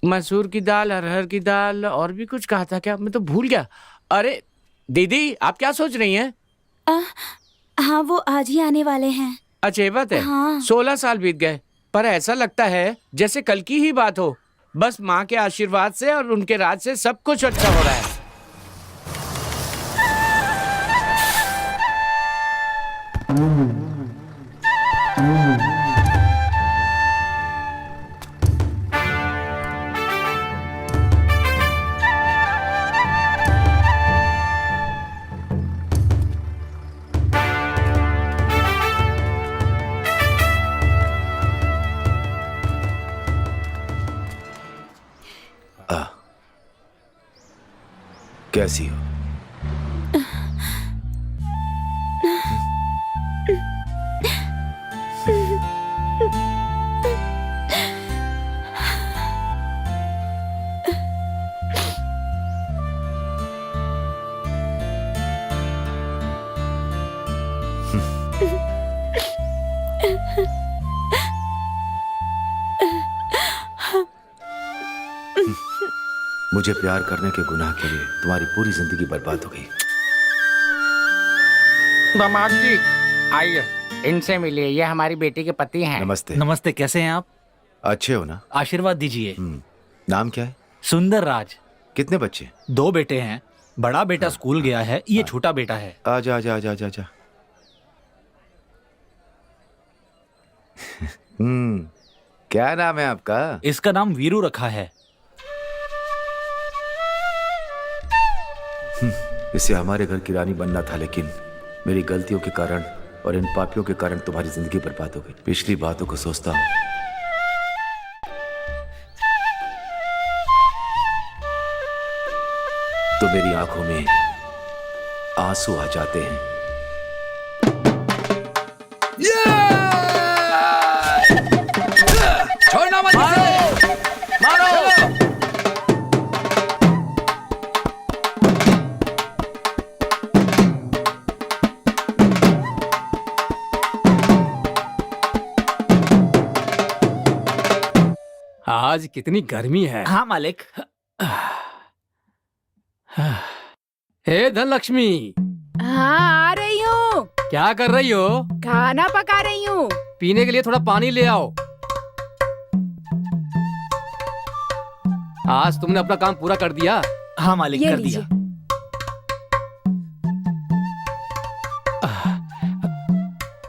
मसूर की दाल, अरहर की दाल और भी कुछ कहा था क्या? मैं तो भूल गया। अरे दीदी, आप क्या सोच रही हैं? अ, हाँ, वो आज ही आने वाले हैं। अच्छा, ये बात है। हाँ। 16 साल बीत गए, पर ऐसा लगता है जैसे कल की ही बात हो। बस माँ के आशीर्वाद से और उनके राज से सब कुछ अच्छा हो रहा है। कैसी हो? मुझे प्यार करने के गुनाह के लिए तुम्हारी पूरी जिंदगी बर्बाद हो गई। दामाद जी, आइए, इनसे मिलिए। ये हमारी बेटी के पति हैं। नमस्ते। नमस्ते, कैसे हैं आप? अच्छे हो ना? आशीर्वाद दीजिए। नाम क्या है? सुंदर राज। कितने बच्चे? 2 बेटे हैं। बड़ा बेटा स्कूल गया है, ये छोटा बेटा है। आजा आजा आजा आजा आजा। क्या नाम है आपका? इसका नाम वीरू रखा है। इसे हमारे घर की रानी बनना था, लेकिन मेरी गलतियों के कारण और इन पापियों के कारण तुम्हारी जिंदगी बर्बाद हो गई। पिछली बातों को सोचता हूँ तो मेरी आंखों में आंसू आ जाते हैं। छोड़ना मत, मारो, मारो। आज कितनी गर्मी है। हाँ मालिक। हे धनलक्ष्मी, हाँ, आ रही हूँ। क्या कर रही हो? खाना पका रही हूँ। पीने के लिए थोड़ा पानी ले आओ। आज तुमने अपना काम पूरा कर दिया? हाँ मालिक, ये कर लीजिए। दिया।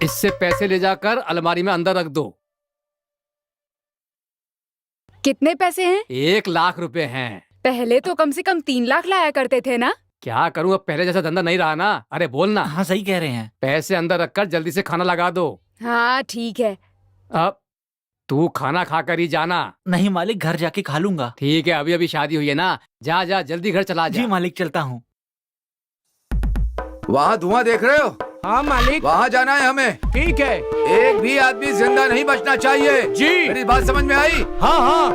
इससे पैसे ले जाकर अलमारी में अंदर रख दो। कितने पैसे हैं? 1 लाख रुपए हैं। पहले तो कम से कम 3 लाख लाया करते थे ना। क्या करूं, अब पहले जैसा धंधा नहीं रहा ना। अरे बोलना। हाँ सही कह रहे हैं। पैसे अंदर रखकर जल्दी से खाना लगा दो। हाँ ठीक है। अब तू खाना खाकर ही जाना। नहीं मालिक, घर जाके खा लूंगा। ठीक है, अभी अभी शादी हुई है ना। जा जा, जल्दी घर चला जा। जी मालिक, चलता हूँ। वहाँ धुआं देख रहे हो? हाँ मालिक। वहाँ जाना है हमें। ठीक है। एक भी आदमी जिंदा नहीं बचना चाहिए। जी। मेरी बात समझ में आई? हाँ हाँ।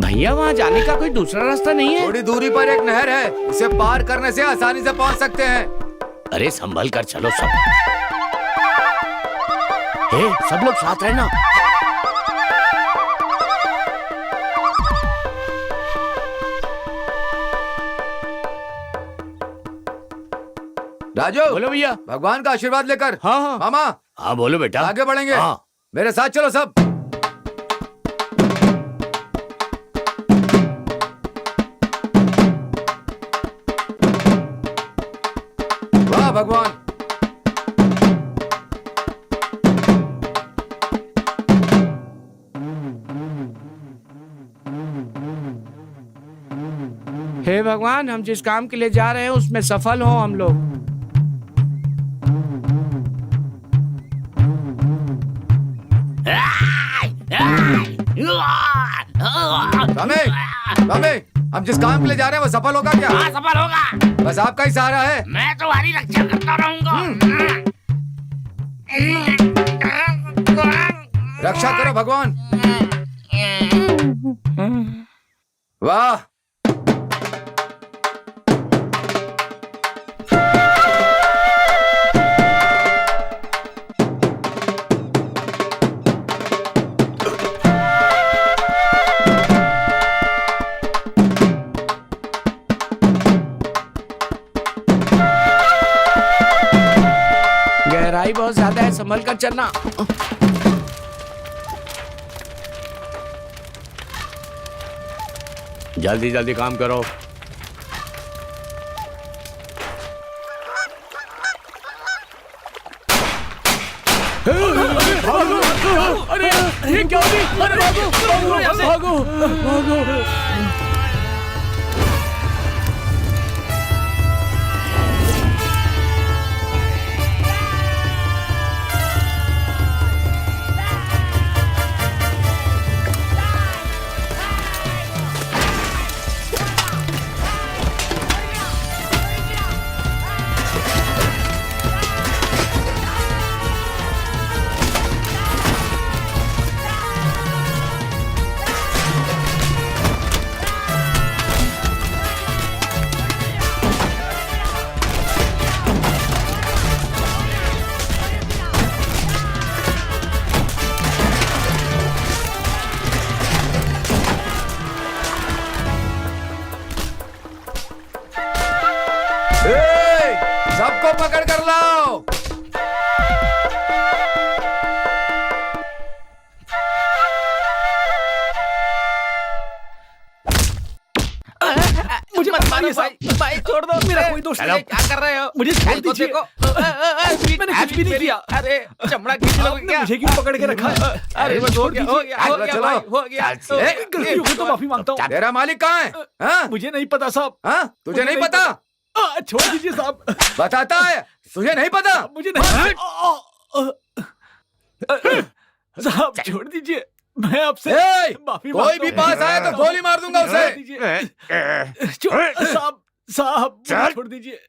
भैया, वहाँ जाने का कोई दूसरा रास्ता नहीं है? थोड़ी दूरी पर एक नहर है, उसे पार करने से आसानी से पहुँच सकते हैं। अरे संभल कर चलो सब। हे, सब लोग साथ रहना। राजू, बोलो भैया। भगवान का आशीर्वाद लेकर। हाँ हाँ। मामा, हाँ बोलो बेटा। आगे बढ़ेंगे। हाँ। मेरे साथ चलो सब। वाह भगवान। हे भगवान, हम जिस काम के लिए जा रहे हैं उसमें सफल हो हम लोग। हम जिस काम के लिए जा रहे हैं वो सफल होगा क्या? हाँ, सफल होगा। बस आपका ही सहारा है। मैं तुम्हारी रक्षा करता रहूंगा। रक्षा करो भगवान। वाह। संभल कर चलना। जल्दी जल्दी काम करो। अरे ये क्या हो गया? अरे भागो भागो भागो। सबको पकड़ कर लाओ। मुझे मत मारो भाई छोड़ दो, मेरा कोई दोस्त नहीं। क्या कर रहे हो? मुझे छोड़ दीजिए। मैंने कुछ भी नहीं किया। अरे चमड़ा खींच लोगे क्या? मुझे क्यों पकड़ के रखा है? अरे बस हो गया हो गया चलो। भाई, हो गया। गलती हो गई तो माफी मांगता हूँ। तेरा मालिक कहाँ है? हाँ? मुझे नहीं पता साहब। हाँ? तुझे नहीं पता? छोड़ दीजिए साहब। बताता है तुझे नहीं पता? मुझे नहीं साहब, छोड़ दीजिए। मैं आपसे माफी कोई मांगता भी हूँ। पास आए तो गोली मार दूंगा छोड़ उसे। दीजिए। साहब साहब मुझे छोड़ दीजिए।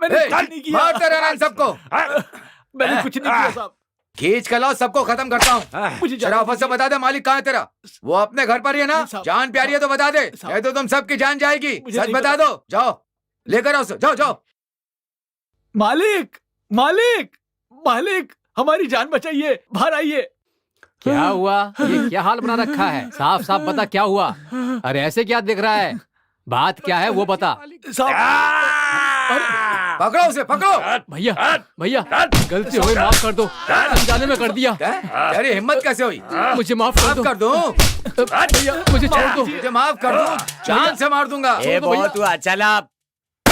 मैंने कुछ नहीं किया। मारते रहना इन सबको। मैंने कुछ नहीं किया साहब। खींच कर लाओ, सबको खत्म करता हूँ। मुझे शराफत से बता दे मालिक कहाँ है तेरा? वो अपने घर पर ही है ना? साहब। जान प्यारी है तो बता दे, साहब। नहीं तो तुम सबकी जान जाएगी। मुझे सच नहीं बता दो। जाओ लेकर आओ उसे, जाओ जाओ। मालिक मालिक मालिक, हमारी जान बचाइए, बाहर आइए। क्या हुआ? ये क्या हाल बना रखा है? साफ साफ बता क्या हुआ? अरे ऐसे क्या दिख रहा है? बात क्या है वो बता। साहब पकड़ो उसे, पकड़ो। भैया भैया गलती हो गई, माफ कर दो। अनजाने में कर दिया। तेरी हिम्मत कैसे हुई? मुझे माफ कर माफ दो कर दूं? भैया, मुझे छोड़ दो। तुझे माफ कर दूं? जान से मार दूंगा। ए बहुत हुआ, चल अब।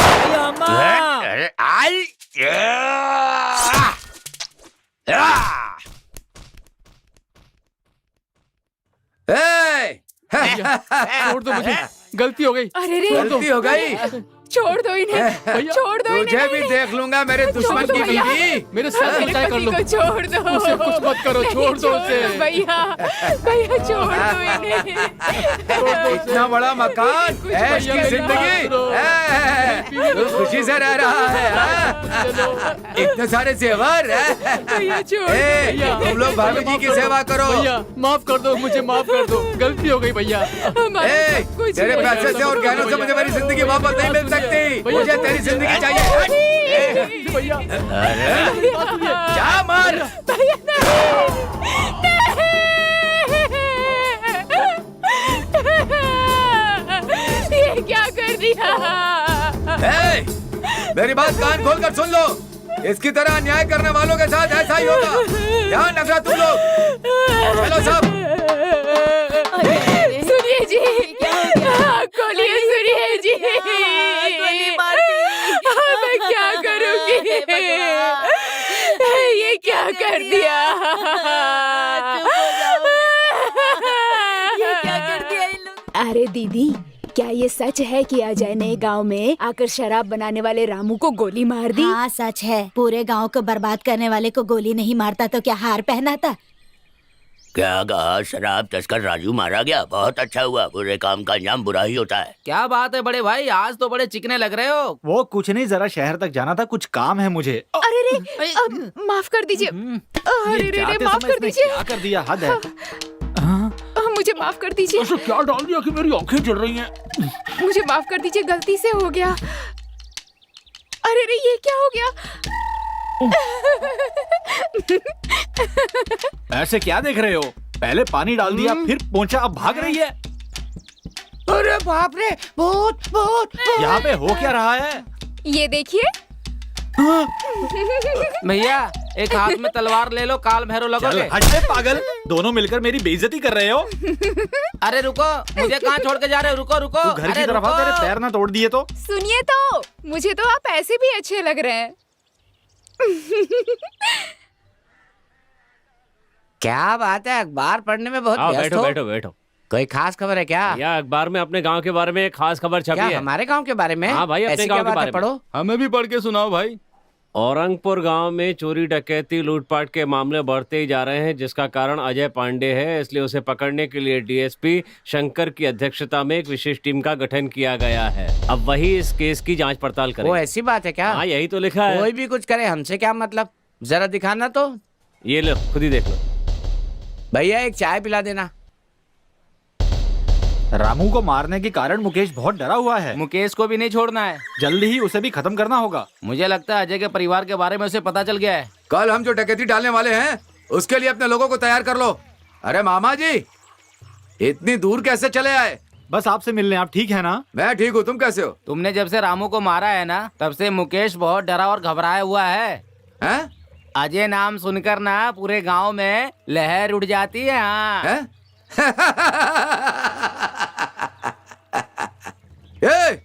अरे आई छोड़ दो मुझे, गलती हो गई। अरे रे, गलती हो गई। छोड़ दो इन्हें, छोड़ दो तुझे इन्हें। भी देख लूंगा मेरे दुश्मन की भैया। बीवी। मेरे साथ मेरे बचाए कर पति लो। को छोड़ दो। उसे कुछ मत करो, छोड़ दो उसे। भैया भैया छोड़ दो इन्हें। इतना बड़ा मकान, कुछ ऐश भैया की मेरी जिंदगी, बात सुनो। तू खुशी से रह रहा है, हाँ? इतने सारे जेवर, भैया छोड़ दो। ए, तुम लोग भाभी जी की सेवा करो। भैया माफ कर दो, मुझे माफ कर दो, गलती हो गई भैया। ए, तेरे पैसे से और गहनों से मुझे मेरी जिंदगी वापस नहीं मिल सकती। मुझे तेरी जिंदगी चाहिए। भैया जा मार। ये क्या कर दिया? ए, मेरी बात कान खोल कर सुन लो। इसकी तरह अन्याय करने वालों के साथ ऐसा ही होगा। ध्यान रखना तुम लोग। चलो सब। सुनिए जी, खोलिए, सुनिए जी। मैं क्या करूँगी? ये क्या कर दिया? अरे दीदी, क्या ये सच है कि अजय ने गांव में आकर शराब बनाने वाले रामू को गोली मार दी? हाँ सच है। पूरे गांव को बर्बाद करने वाले को गोली नहीं मारता तो क्या हार पहनाता? क्या कहा? शराब तस्कर राजू मारा गया? बहुत अच्छा हुआ। बुरे काम का अंजाम बुरा ही होता है। क्या बात है बड़े भाई, आज तो बड़े चिकने लग रहे हो। वो कुछ नहीं, जरा शहर तक जाना था, कुछ काम है मुझे। अरे रे, माफ कर दीजिए। अरे रे, माफ कर दीजिए। क्या कर दिया? हद है। मुझे माफ कर दीजिए। ऐसा क्या डाल दिया कि मेरी आंखें जल रही हैं? मुझे माफ कर दीजिए, गलती से हो गया। अरे रे, ये क्या हो गया? ऐसे क्या देख रहे हो? पहले पानी डाल दिया, फिर पोंछा, अब भाग रही है। अरे बाप रे, बहुत बहुत। यहाँ पे हो क्या रहा है? ये देखिए, भैया एक हाथ में तलवार ले लो, काल भैरव लगोगे। हट जा पागल, दोनों मिलकर मेरी बेइज्जती कर रहे हो। अरे रुको, मुझे कहाँ छोड़ के जा रहे हो? रुको रुको। तू घर की तरफ आ, तेरे पैर ना तोड़ दिए तो। सुनिए तो, मुझे तो आप ऐसे भी अच्छे लग रहे हैं। क्या बात है, अखबार पढ़ने में बहुत व्यस्त बैठो हो। बैठो बैठो। कोई खास खबर है क्या? या अखबार में अपने गांव के बारे में एक खास खबर छपी क्या है। हमारे गांव के बारे में? हाँ भाई, अपने ऐसी गांव क्या के बात है? बारे में पढ़ो। हमें भी पढ़ के सुनाओ भाई। औरंगपुर गांव में चोरी डकैती लूटपाट के मामले बढ़ते ही जा रहे हैं, जिसका कारण अजय पांडे है। इसलिए उसे पकड़ने के लिए डीएसपी शंकर की अध्यक्षता में एक विशेष टीम का गठन किया गया है। अब वही इस केस की जांच पड़ताल वो करेंगे। ऐसी बात है क्या? हाँ, यही तो लिखा है। कोई भी कुछ करे, हमसे क्या मतलब? जरा दिखाना तो। ये लो, खुद ही देख लो। भैया एक चाय पिला देना। रामू को मारने के कारण मुकेश बहुत डरा हुआ है। मुकेश को भी नहीं छोड़ना है। जल्दी ही उसे भी खत्म करना होगा। मुझे लगता है अजय के परिवार के बारे में उसे पता चल गया है। कल हम जो डकैती डालने वाले हैं उसके लिए अपने लोगों को तैयार कर लो। अरे मामा जी, इतनी दूर कैसे चले आए? बस आपसे मिलने। आप ठीक है ना? मैं ठीक हूँ, तुम कैसे हो? तुमने जब से रामू को मारा है ना, तब से मुकेश बहुत डरा और घबराया हुआ है। हैं? अजय नाम सुनकर ना पूरे गांव में लहर उड़ जाती है। हाँ। हैं? ए,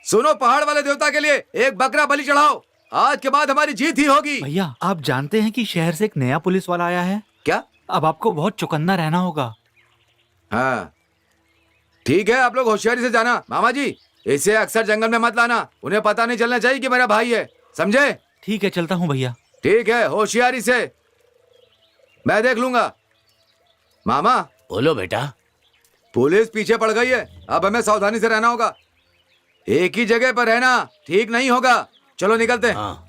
सुनो, पहाड़ वाले देवता के लिए एक बकरा बलि चढ़ाओ। आज के बाद हमारी जीत ही होगी। भैया, आप जानते हैं कि शहर से एक नया पुलिस वाला आया है? क्या? अब आपको बहुत चौकन्ना रहना होगा। हाँ ठीक है, आप लोग होशियारी से जाना। मामा जी, इसे अक्सर जंगल में मत लाना। उन्हें पता नहीं चलना चाहिए कि मेरा भाई है, समझे? ठीक है, चलता हूँ भैया। ठीक है, होशियारी से। मैं देख लूंगा। मामा, बोलो बेटा। पुलिस पीछे पड़ गई है, अब हमें सावधानी से रहना होगा। एक ही जगह पर रहना ठीक नहीं होगा। चलो निकलते हैं। हाँ।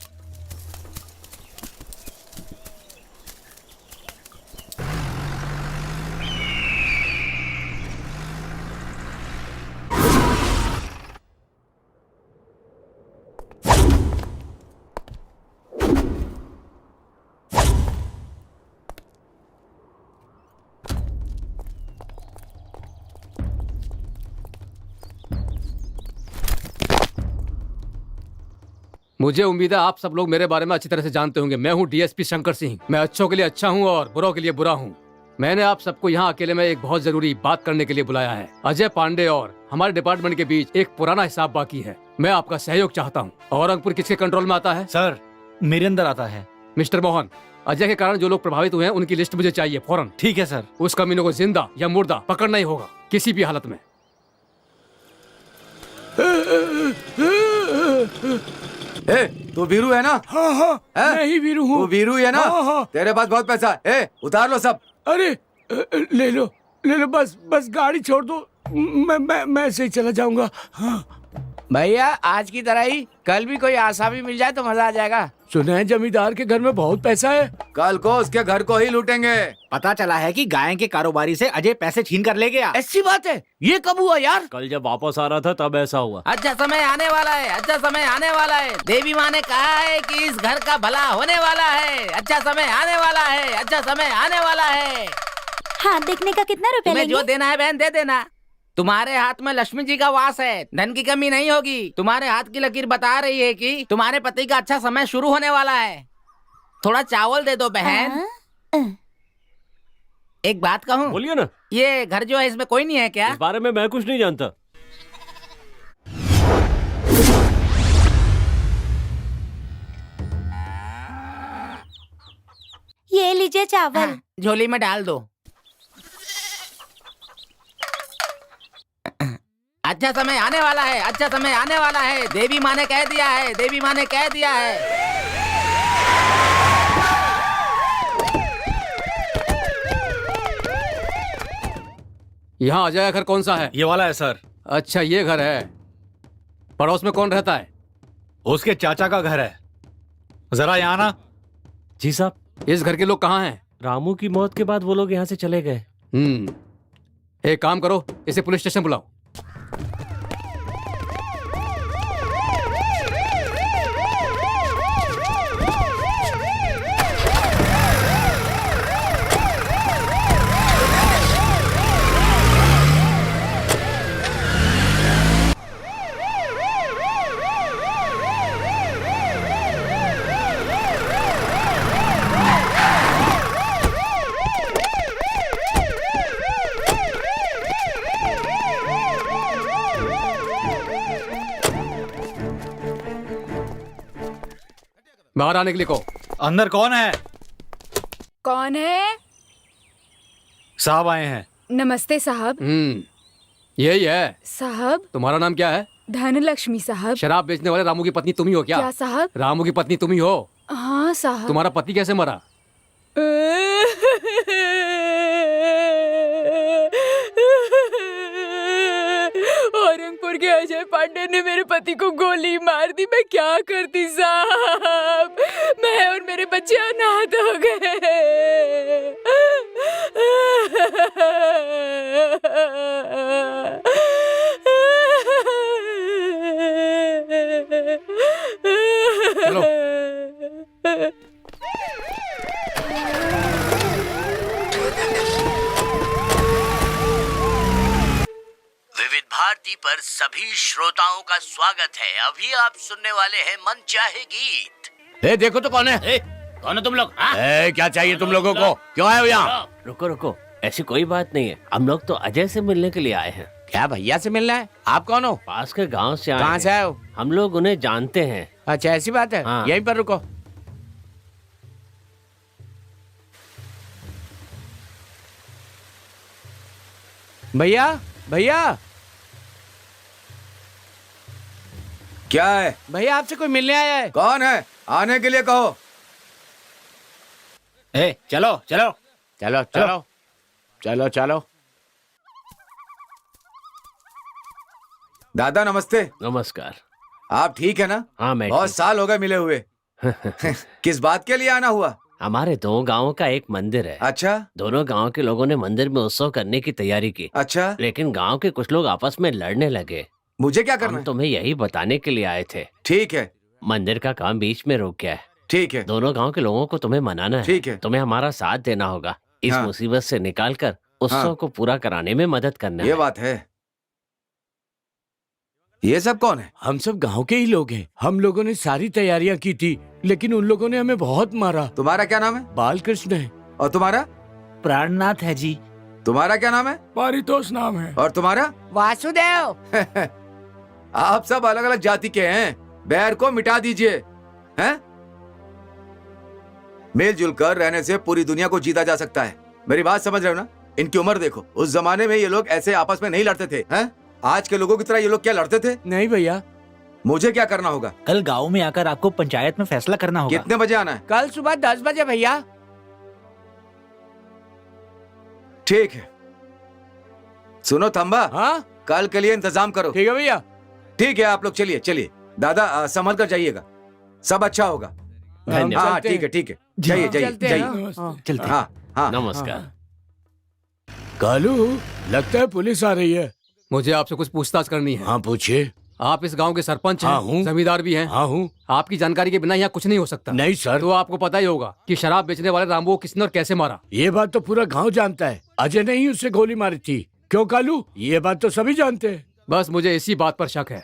मुझे उम्मीद है आप सब लोग मेरे बारे में अच्छी तरह से जानते होंगे। मैं हूँ डीएसपी शंकर सिंह। मैं अच्छों के लिए अच्छा हूँ और बुरों के लिए बुरा हूँ। मैंने आप सबको यहाँ अकेले में एक बहुत जरूरी बात करने के लिए बुलाया है। अजय पांडे और हमारे डिपार्टमेंट के बीच एक पुराना हिसाब बाकी है। मैं आपका सहयोग चाहता हूँ। औरंगपुर किसके कंट्रोल में आता है? सर, मेरे अंदर आता है। मिस्टर मोहन, अजय के कारण जो लोग प्रभावित हुए हैं उनकी लिस्ट मुझे चाहिए फौरन। ठीक है सर। उस कमीनों को जिंदा या मुर्दा पकड़ना ही होगा, किसी भी हालत में। ए, तू वीरू है ना? हाँ हाँ, हैं? मैं ही वीरू हूँ। तू वीरू है ना? हाँ, हाँ। तेरे पास बहुत पैसा है। उतार लो सब। अरे ले लो ले लो, बस बस गाड़ी छोड़ दो। मैं ऐसे ही चला जाऊंगा। हाँ। भैया, आज की तरह ही कल भी कोई आसामी मिल जाए तो मजा आ जाएगा। सुना है जमींदार के घर में बहुत पैसा है। कल को उसके घर को ही लूटेंगे। पता चला है कि गाय के कारोबारी से अजय पैसे छीन कर ले गया। ऐसी बात है? ये कब हुआ यार? कल जब वापस आ रहा था तब ऐसा हुआ। अच्छा समय आने वाला है, अच्छा समय आने वाला है। देवी माँ ने कहा है कि इस घर का भला होने वाला है। अच्छा समय आने वाला है, अच्छा समय आने वाला है। हाथ देखने का कितना रुपए तुम्हें जो लेंगे? देना है बहन दे देना। तुम्हारे हाथ में लक्ष्मी जी का वास है, धन की कमी नहीं होगी। तुम्हारे हाथ की लकीर बता रही है कि तुम्हारे पति का अच्छा समय शुरू होने वाला है। थोड़ा चावल दे दो बहन। हाँ? एक बात कहूँ? बोलिए ना। ये घर जो है इसमें कोई नहीं है क्या? इस बारे में मैं कुछ नहीं जानता। ये लीजिए चावल। हाँ, झोली में डाल दो। अच्छा समय आने वाला है, अच्छा समय आने वाला है। देवी माँ ने कह दिया है, देवी माँ ने कह दिया है। यहाँ अजय का घर कौन सा है? ये वाला है सर। अच्छा, ये घर है। पड़ोस में कौन रहता है? उसके चाचा का घर है। जरा यहाँ आना। जी साहब, इस घर के लोग कहाँ हैं? रामू की मौत के बाद वो लोग यहाँ से चले गए। एक काम करो, इसे पुलिस स्टेशन बुलाओ। बाहर आने के लिए कहो। अंदर कौन है? कौन है? साहब आए हैं। नमस्ते साहब। यही है। साहब तुम्हारा नाम क्या है? धनलक्ष्मी साहब। शराब बेचने वाले रामू की पत्नी तुम ही हो क्या? क्या साहब? रामू की पत्नी तुम ही हो? हाँ साहब। तुम्हारा पति कैसे मरा? औरंगपुर के अजय पांडे ने मेरे पति को गोली मार दी। मैं क्या करती साहब? मैं और मेरे बच्चे अनाथ हो चलो। गए। विविध भारती पर सभी श्रोताओं का स्वागत है। अभी आप सुनने वाले हैं मनचाहे गीत। ए, देखो तो कौन है? कौन हो तुम लोग? क्या चाहिए तुम लोगों को? क्यों आए हो यहाँ? रुको रुको, ऐसी कोई बात नहीं है। हम लोग तो अजय से मिलने के लिए आए हैं। क्या भैया से मिलना है? आप कौन हो? पास के गांव से आए कहाँ हैं। से आए हो? हम लोग उन्हें जानते हैं। अच्छा, ऐसी बात है। हाँ। यहीं पर रुको। भैया भैया क्या है? भैया आपसे कोई मिलने आया है। कौन है? आने के लिए कहो। चलो चलो चलो चलो चलो चलो। दादा नमस्ते। नमस्कार। आप ठीक है ना? हाँ मैं बहुत ठीक। साल हो गए मिले हुए। किस बात के लिए आना हुआ? हमारे दो गांवों का एक मंदिर है। अच्छा दोनों गांव के लोगों ने मंदिर में उत्सव करने की तैयारी की, अच्छा। लेकिन गांव के कुछ लोग आपस में लड़ने लगे। मुझे क्या करना हम है? तुम्हें यही बताने के लिए आए थे। ठीक है मंदिर का काम बीच में रुक गया है। ठीक है दोनों गांव के लोगों को तुम्हें मनाना है। ठीक है। तुम्हें हमारा साथ देना होगा। इस हाँ। मुसीबत से निकालकर उत्सव हाँ। को पूरा कराने में मदद करना ये है। बात है। ये सब कौन है? हम सब गांव के ही लोग हैं। हम लोगों ने सारी तैयारियां की थी, लेकिन उन लोगों ने हमें बहुत मारा। तुम्हारा क्या नाम है? बालकृष्ण है। और तुम्हारा? प्राणनाथ है जी। तुम्हारा क्या नाम है? पारितोष नाम है। और तुम्हारा? वासुदेव। आप सब अलग अलग जाति के हैं। बैर को मिटा दीजिए। हैं? मिलजुल कर रहने से पूरी दुनिया को जीता जा सकता है। मेरी बात समझ रहे हो ना? इनकी उम्र देखो। उस जमाने में ये लोग ऐसे आपस में नहीं लड़ते थे। हैं? आज के लोगों की तरह ये लोग क्या लड़ते थे? नहीं भैया। मुझे क्या करना होगा? कल गांव में आकर आपको पंचायत में फैसला करना होगा। कितने बजे आना है? कल सुबह 10 बजे भैया। ठीक है। सुनो थम्बा, हाँ कल के लिए इंतजाम करो। ठीक है भैया। ठीक है, आप लोग चलिए चलिए। दादा संभल कर जाइएगा, सब अच्छा होगा। धन्यवाद। हाँ चलते ठीक है हैं। ठीक है। जाइए जाइए चलते हैं जाइए। ना? हाँ। चलते हैं। हाँ हाँ नमस्कार। कालू, लगता है पुलिस आ रही है। मुझे आपसे कुछ पूछताछ करनी है। हाँ पूछिए। आप इस गांव के सरपंच हाँ, हूँ। हैं, जमींदार भी हैं। हाँ हूँ। आपकी जानकारी के बिना यहाँ कुछ नहीं हो सकता। नहीं सर। तो आपको पता ही होगा कि शराब बेचने वाले रामू को किसने और कैसे मारा। ये बात तो पूरा गांव जानता है। अजय ने ही उसे गोली मारी थी। क्यों कालू? ये बात तो सभी जानते हैं। बस मुझे इसी बात पर शक है।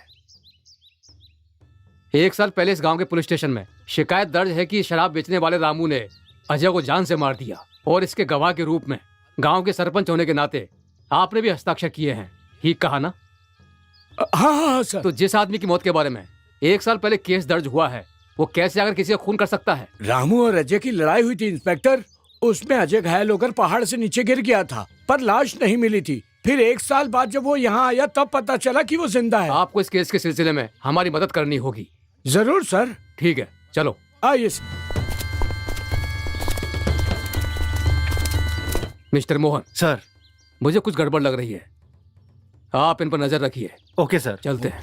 1 साल पहले इस गांव के पुलिस स्टेशन में शिकायत दर्ज है कि शराब बेचने वाले रामू ने अजय को जान से मार दिया, और इसके गवाह के रूप में गांव के सरपंच होने के नाते आपने भी हस्ताक्षर किए हैं। ठीक कहा ना? हाँ हाँ सर। तो जिस आदमी की मौत के बारे में 1 साल पहले केस दर्ज हुआ है, वो कैसे अगर किसी का खून कर सकता है? रामू और अजय की लड़ाई हुई थी इंस्पेक्टर। उसमें अजय घायल होकर पहाड़ से नीचे गिर गया था, पर लाश नहीं मिली थी। फिर 1 साल बाद जब वो यहाँ आया तब पता चला कि वो जिंदा है। आपको इस केस के सिलसिले में हमारी मदद करनी होगी। जरूर सर। ठीक है, चलो। आइए। Mister Mohan, sir. मुझे कुछ गड़बड़ लग रही है। आप इन पर नजर रखिए। Okay sir. चलते हैं।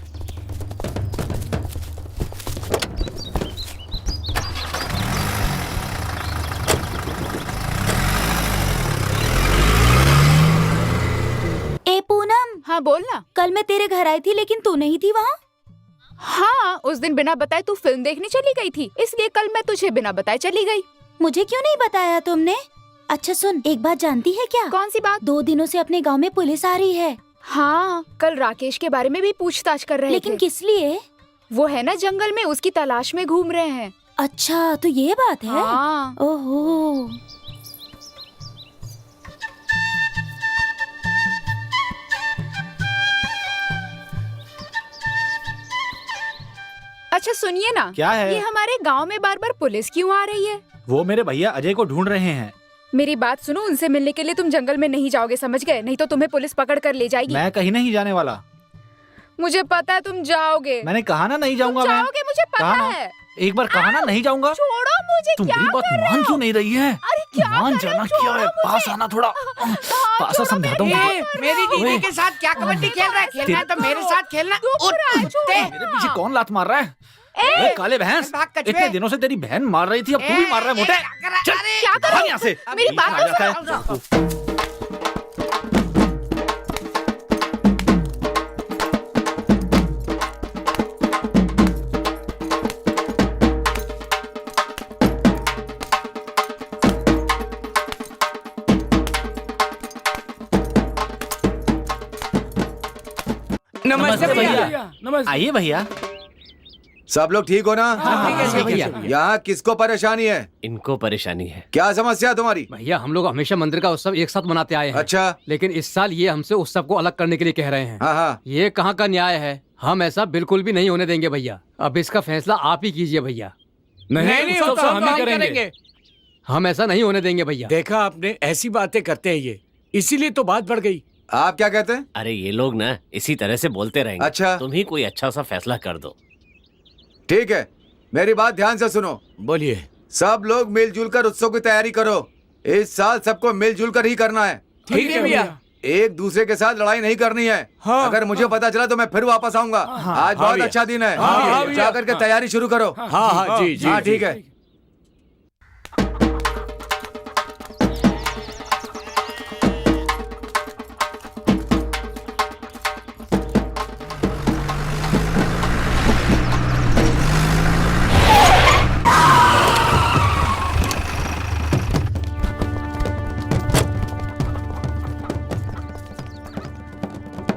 ए पूनम, हाँ बोल ना। कल मैं तेरे घर आई थी लेकिन तू नहीं थी वहाँ। हाँ, उस दिन बिना बताए तू फिल्म देखने चली गई थी, इसलिए कल मैं तुझे बिना बताए चली गई। मुझे क्यों नहीं बताया तुमने? अच्छा सुन, एक बात जानती है क्या? कौन सी बात? 2 दिनों से अपने गांव में पुलिस आ रही है। हाँ, कल राकेश के बारे में भी पूछताछ कर रहे लेकिन थे। किस लिए? वो है ना जंगल में, उसकी तलाश में घूम रहे हैं। अच्छा, तो ये बात है। हाँ। ओहो। अच्छा सुनिए ना, क्या है? ये हमारे गांव में बार बार पुलिस क्यों आ रही है? वो मेरे भैया अजय को ढूंढ रहे हैं। मेरी बात सुनो, उनसे मिलने के लिए तुम जंगल में नहीं जाओगे, समझ गए? नहीं तो तुम्हें पुलिस पकड़ कर ले जाएगी। मैं कहीं नहीं जाने वाला। मुझे पता है तुम जाओगे। मैंने कहा ना नहीं तुम जाऊंगा मैं। जाओगे, मुझे पता कहा ना? है। एक बार कहा ना नहीं जाऊंगा। छोड़ो मुझे, तुम क्या मेरी बात कर रहे मान हो? क्यों नहीं रही है? अरे क्या मान कर रहे जाना हो? क्या है? छोड़ो पास मुझे। आना थोड़ा। पास आ, समझाता हूँ। मेरी दीदी के साथ क्या कबड्डी खेल रहा है? खेलना है तो मेरे साथ खेलना। उठ, कुत्ते। मेरे पीछे कौन लात मार रहा है? ए, ए, काले भैंस, भाग कछुए। इतने दिनों से तेरी बहन मार रही थी, अब तू भी मार रहा है मोटे। चल, क्या कर भाग रहे यहाँ हो? से। मेरी बात आ जाता तो है। नमस्ते भैया। नमस्ते। आइए भैया। सब लोग ठीक हो ना? ठीक है भैया। यहाँ किसको परेशानी है? इनको परेशानी है। क्या समस्या है तुम्हारी? भैया हम लोग हमेशा मंदिर का उत्सव एक साथ मनाते आए हैं। अच्छा। लेकिन इस साल ये हमसे उत्सव को अलग करने के लिए कह रहे हैं। हाँ हाँ। ये कहाँ का न्याय है? हम ऐसा बिल्कुल भी नहीं होने देंगे भैया। अब इसका फैसला आप ही कीजिए भैया। नहीं उत्सव तो हम ही करेंगे। हम ऐसा नहीं होने देंगे भैया। देखा आपने, ऐसी बातें करते हैं ये, इसीलिए तो बात बढ़ गई। आप क्या कहते हैं? अरे ये लोग ना इसी तरह से बोलते रहेंगे। अच्छा। तुम ही कोई अच्छा सा फैसला कर दो। ठीक है, मेरी बात ध्यान से सुनो। बोलिए। सब लोग मिलजुल कर उत्सव की तैयारी करो। इस साल सबको मिलजुल कर ही करना है। ठीक है भैया। एक दूसरे के साथ लड़ाई नहीं करनी है। हाँ, अगर मुझे पता चला तो मैं फिर वापस आऊंगा। आज बहुत भैया। अच्छा दिन है। हाँ, भैया। जा करके तैयारी शुरू करो। हाँ जी जी। हाँ ठीक है।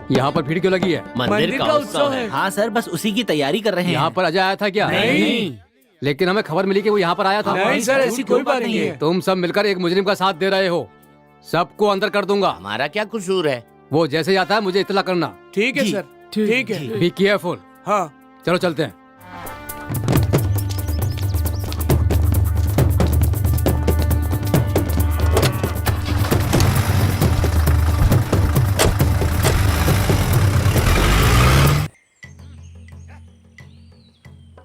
यहाँ पर भीड़ क्यों लगी है? मंदिर का उत्सव है। हाँ सर, बस उसी की तैयारी कर रहे हैं। यहाँ पर अजय आया था क्या? नहीं। लेकिन हमें खबर मिली कि वो यहाँ पर आया था। नहीं सर, ऐसी कोई बात नहीं है। तुम सब मिलकर एक मुजरिम का साथ दे रहे हो। सबको अंदर कर दूंगा। हमारा क्या कसूर है? वो जैसे ही आता है मुझे इत्तला करना। ठीक है सर, ठीक है। Be careful. हाँ चलो चलते हैं।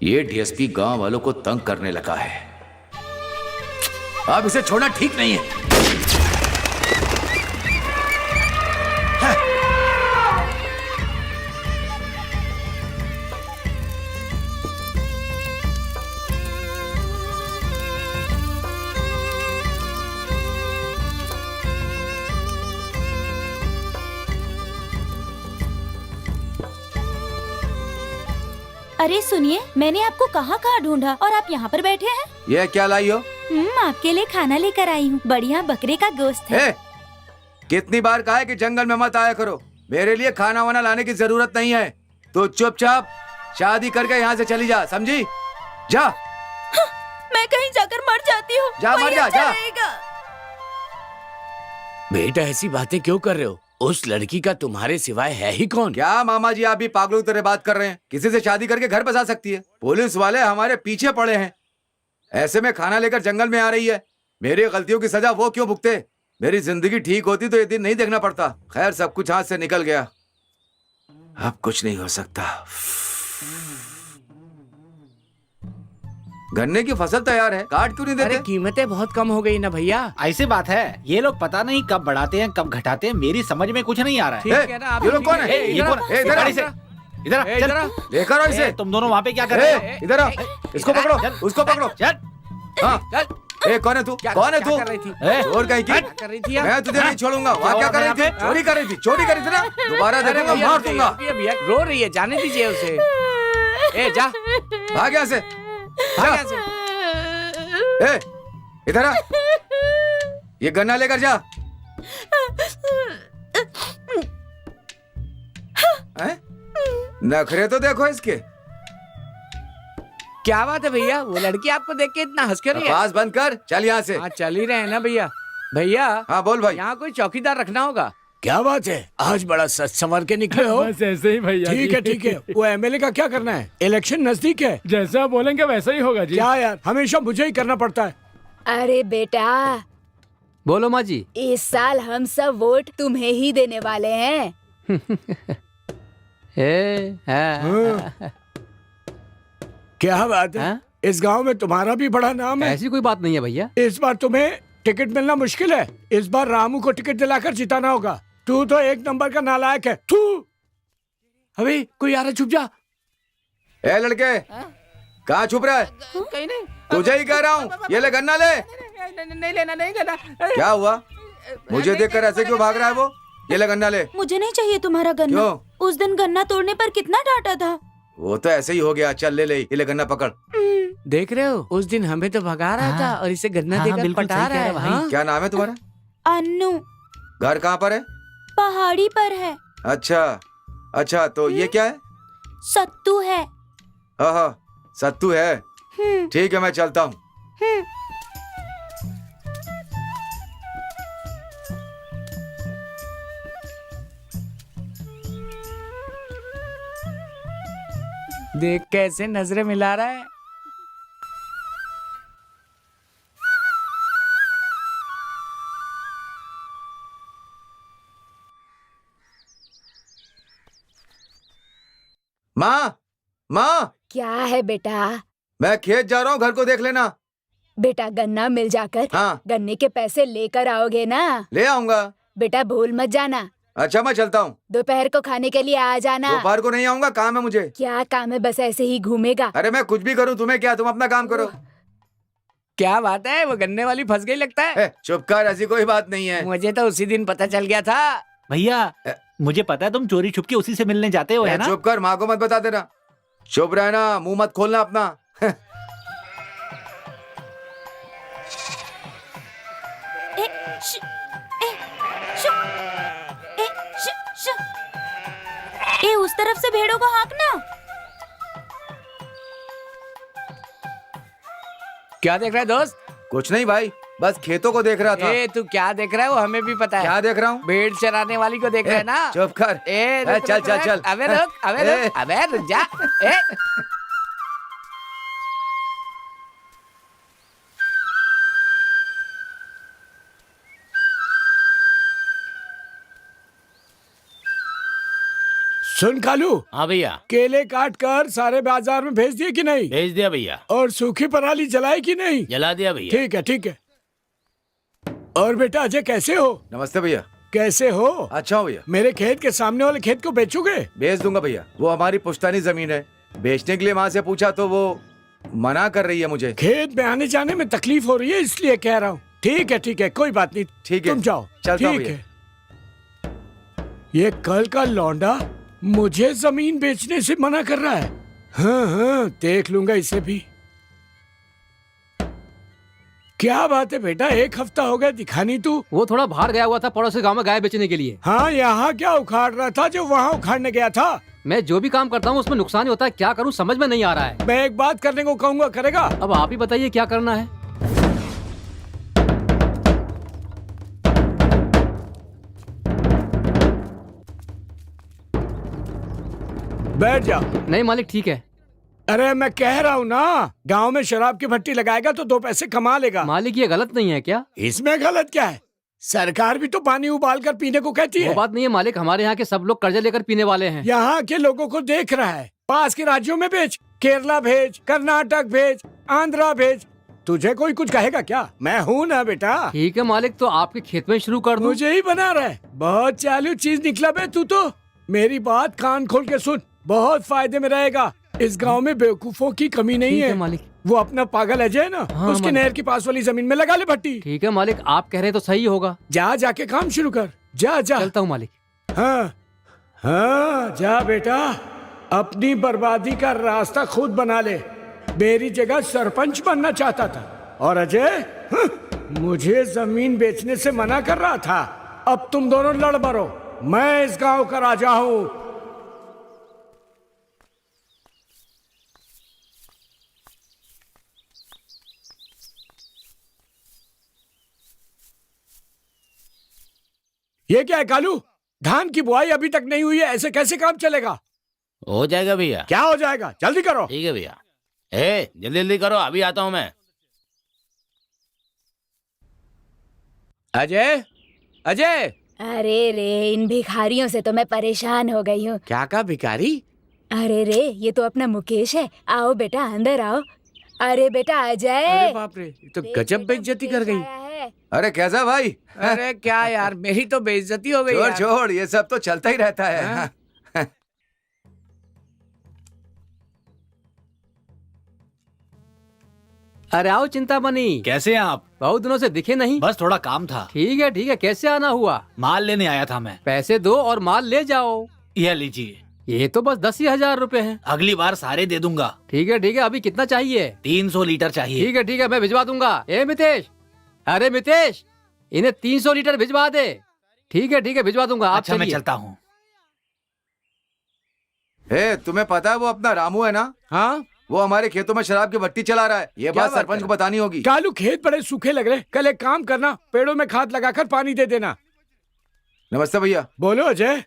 ये डीएसपी गांव वालों को तंग करने लगा है। अब इसे छोड़ना ठीक नहीं है। अरे सुनिए, मैंने आपको कहाँ कहाँ ढूंढा और आप यहाँ पर बैठे हैं। ये क्या लाई हो? आपके लिए खाना लेकर आई हूँ। बढ़िया बकरे का गोश्त है। ए, कितनी बार कहा है कि जंगल में मत आया करो। मेरे लिए खाना वाना लाने की जरूरत नहीं है। तो चुपचाप शादी करके यहाँ से चली जा, समझी? जा। मैं कहीं जाकर मर जाती हूँ। जा, वही मर जा, अच्छा जा। रहेगा। बेटा, ऐसी बातें क्यों कर रहे हो? उस लड़की का तुम्हारे सिवाय है ही कौन? क्या मामा जी, आप भी पागलों की तरह बात कर रहे हैं? किसी से शादी करके घर बसा सकती है। पुलिस वाले हमारे पीछे पड़े हैं। ऐसे में खाना लेकर जंगल में आ रही है। मेरी गलतियों की सजा वो क्यों भुगते? मेरी जिंदगी ठीक होती तो ये दिन नहीं देखना पड़ता। खैर, सब कुछ हाथ से निकल गया। अब कुछ नहीं हो सकता। गन्ने की फसल तैयार है, काट क्यों नहीं अरे देते? कीमतें बहुत कम हो गई ना भैया। ऐसी बात है, ये लोग पता नहीं कब बढ़ाते हैं कब घटाते हैं। मेरी समझ में कुछ नहीं आ रहा है। ठीक है ना, आप ये लोग कौन है? ठीक ये कौन? ए, इधर आ। गाड़ी से इधर आ, चल। लेकर आओ इसे। ए, तुम दोनों वहाँ पे क्या कर रहे हो? इधर आओ, इसको पकड़ो, उसको पकड़ो। चल। हाँ, ए, कौन है तू? कौन है तू? कर रही थी? ए, चोर कहीं की? क्या कर रही थी आप? मैं तुझे नहीं छोड़ूंगा। वहाँ क्या कर रही थी? चोरी कर रही थी, चोरी कर रही थी ना? दोबारा देखूंगा, मार दूंगा। भैया रो रही है, जाने दीजिए उसे। ए जा, भाग यहाँ से। भाग यहाँ से। ए, इधर आ। ये गन्ना लेकर जा। हैं? नखरे तो देखो इसके। क्या बात है भैया, वो लड़की आपको देख के इतना हंस कर रही है? पास बंद कर, चल यहाँ से। हाँ चल ही रहे हैं ना भैया। भैया हाँ बोल भाई। यहाँ कोई चौकीदार रखना होगा। क्या बात है, आज बड़ा सच संवर के निकले हो। बस ऐसे ही भैया ठीक जी। है ठीक है। वो एमएलए का क्या करना है, इलेक्शन नजदीक है। जैसा बोलेंगे वैसा ही होगा जी। क्या यार, हमेशा मुझे ही करना पड़ता है। अरे बेटा, बोलो माँ जी। इस साल हम सब वोट तुम्हें ही देने वाले हैं। क्या बात है, हाँ? इस गांव में तुम्हारा भी बड़ा नाम है। ऐसी कोई बात नहीं है भैया। इस बार तुम्हें टिकट मिलना मुश्किल है। इस बार रामू को टिकट दिलाकर जिताना होगा। तू तो एक नंबर का नालायक है। तू अभी कोई आ रहा, चुप जा। ए लड़के, कहाँ छुप रहा है? कहीं नहीं। तुझे ही कह रहा हूँ, ये ले गन्ना ले। नहीं लेना, नहीं लेना। क्या हुआ? मुझे देखकर ऐसे क्यों भाग रहा है वो? ये ले गन्ना ले। मुझे नहीं चाहिए तुम्हारा गन्ना। क्यों? उस दिन गन्ना तोड़ने पर कितना डांटा था। वो तो ऐसे ही हो गया। चल ले ले, ये ले गन्ना पकड़। देख रहे हो, उस दिन हमें तो भगा रहा था और इसे गन्ना देकर पटा रहा है। हाँ? क्या नाम है तुम्हारा? अन्नू। घर कहाँ पर है? पहाड़ी पर है। अच्छा अच्छा, तो ये क्या है? सत्तू है। हाँ, सत्तू है। ठीक है, मैं चलता हूँ। देख कैसे नजरें मिला रहा है। माँ, माँ, क्या है बेटा? मैं खेत जा रहा हूँ, घर को देख लेना। बेटा गन्ना मिल जाकर हाँ, गन्ने के पैसे लेकर आओगे ना? ले आऊंगा। बेटा भूल मत जाना। अच्छा, मैं चलता हूँ। दोपहर को खाने के लिए आ जाना। दोपहर को नहीं आऊंगा, काम है मुझे। क्या काम है, बस ऐसे ही घूमेगा? अरे मैं कुछ भी करूँ, तुम्हें क्या? तुम अपना काम करो। क्या बात है, वो गन्ने वाली फंस गई लगता है। चुप कर, ऐसी कोई बात नहीं है। मुझे तो उसी दिन पता चल गया था। भैया मुझे पता है तुम चोरी छुप के उसी से मिलने जाते हो, है ना? चुप कर, माँ को मत बता देना। चुप रहना, मुंह मत खोलना अपना। ए, श, ए, शु, ए, श, श। ए, उस तरफ से भेड़ों को हाँकना। क्या देख रहा है दोस्त? कुछ नहीं भाई, बस खेतों को देख रहा था। ए, तू क्या देख रहा है वो हमें भी पता है। क्या देख रहा हूँ? भेड़ चराने वाली को देख रहा है ना। चुप कर। रुक, चल रुक, चल रुक। चल। अबे रुक, अबे रुक, अबे रुक जा। ए सुन कालू, हाँ भैया, केले काट कर सारे बाजार में भेज दिए कि नहीं? भेज दिया भैया। और सूखी पराली जलाई कि नहीं? जला दिया भैया। ठीक है ठीक है। और बेटा अजय कैसे हो? नमस्ते भैया। कैसे हो? अच्छा हो भैया। मेरे खेत के सामने वाले खेत को बेचोगे? बेच दूंगा भैया, वो हमारी पुश्तैनी जमीन है। बेचने के लिए माँ से पूछा तो वो मना कर रही है मुझे। खेत में आने जाने में तकलीफ हो रही है इसलिए कह रहा हूँ। ठीक है, कोई बात नहीं। ठीक है, तुम जाओ। चलता हूँ ठीक भैया। है। ये कल का लौंडा मुझे जमीन बेचने से मना कर रहा है। हाँ, देख लूंगा इसे भी। क्या बात है बेटा, एक हफ्ता हो गया दिखा नहीं तू। वो थोड़ा बाहर गया हुआ था पड़ोसी गांव में गाय बेचने के लिए। हाँ, यहाँ क्या उखाड़ रहा था जो वहाँ उखाड़ने गया था? मैं जो भी काम करता हूँ उसमें नुकसान ही होता है, क्या करूँ समझ में नहीं आ रहा है। मैं एक बात करने को कहूँगा, करेगा? अब आप ही बताइए क्या करना है। बैठ जा। नहीं मालिक, ठीक है। अरे मैं कह रहा हूँ ना, गांव में शराब की भट्टी लगाएगा तो 2 पैसे कमा लेगा। मालिक ये गलत नहीं है क्या? इसमें गलत क्या है? सरकार भी तो पानी उबाल कर पीने को कहती वो है। बात नहीं है मालिक, हमारे यहाँ के सब लोग कर्जे लेकर पीने वाले हैं। यहाँ के लोगों को देख रहा है। पास के राज्यों में बेच, केरला भेज, कर्नाटक भेज, आंध्रा भेज। तुझे कोई कुछ कहेगा क्या? मैं हूँ ना बेटा। ठीक है मालिक, तो आपके खेत में शुरू कर दूं? मुझे ही बना रहा है। बहुत चालू चीज निकला बे तू तो। मेरी बात कान खोल के सुन, बहुत फायदे में रहेगा। इस गांव में बेवकूफों की कमी नहीं ठीक है। है मालिक। वो अपना पागल अजय ना, हाँ, उसके मालिक। नहर के पास वाली जमीन में लगा ले भट्टी। ठीक है मालिक, आप कह रहे हैं तो सही होगा। जा जाके काम शुरू कर। जा जा। चलता हूँ मालिक। हाँ हाँ, जा बेटा, अपनी बर्बादी का रास्ता खुद बना ले। मेरी जगह सरपंच बनना चाहता था और अजय मुझे जमीन बेचने से मना कर रहा था। अब तुम दोनों लड़ मरो, मैं इस गांव का राजा हूँ। ये क्या है कालू? धान की बुआई अभी तक नहीं हुई है, ऐसे कैसे काम चलेगा? हो जाएगा भैया। क्या हो जाएगा? जल्दी करो। ठीक है भैया। जल्दी जल्दी करो, अभी आता हूँ मैं। अजय, अजय। अरे रे, इन भिखारियों से तो मैं परेशान हो गई हूँ। क्या कहा भिखारी? अरे रे, ये तो अपना मुकेश है। आओ बेटा, अंदर आओ। अरे बेटा अजय। अरे बाप रे, ये तो गजब बेइज्जती कर गई। अरे कैसा भाई? अरे क्या यार, मेरी तो बेइज्जती हो गई छोड़ यार। छोड़, ये सब तो चलता ही रहता है। हाँ? अरे आओ चिंतामणि, कैसे हैं आप? बहुत दिनों से दिखे नहीं। बस थोड़ा काम था। ठीक है, कैसे आना हुआ? माल लेने आया था मैं। पैसे दो और माल ले जाओ। यह लीजिए। ये तो बस 10,000 रुपए हैं। अगली बार सारे दे दूंगा। ठीक है, अभी कितना चाहिए? 300 लीटर चाहिए। ठीक है, मैं भिजवा दूंगा। ए मितेश, अरे मितेश, इन्हें 300 लीटर भिजवा दे। ठीक है, भिजवा दूंगा। आप अच्छा, मैं चलिए। चलता हूँ। तुम्हें पता है वो अपना रामू है ना? हाँ, वो हमारे खेतों में शराब की भट्टी चला रहा है। ये क्या बात बात सरपंच कर को बतानी होगी। कालू, खेत बड़े सूखे लग रहे। कल एक काम करना, पेड़ों में खाद लगाकर पानी दे देना। नमस्ते भैया। बोलो अजय।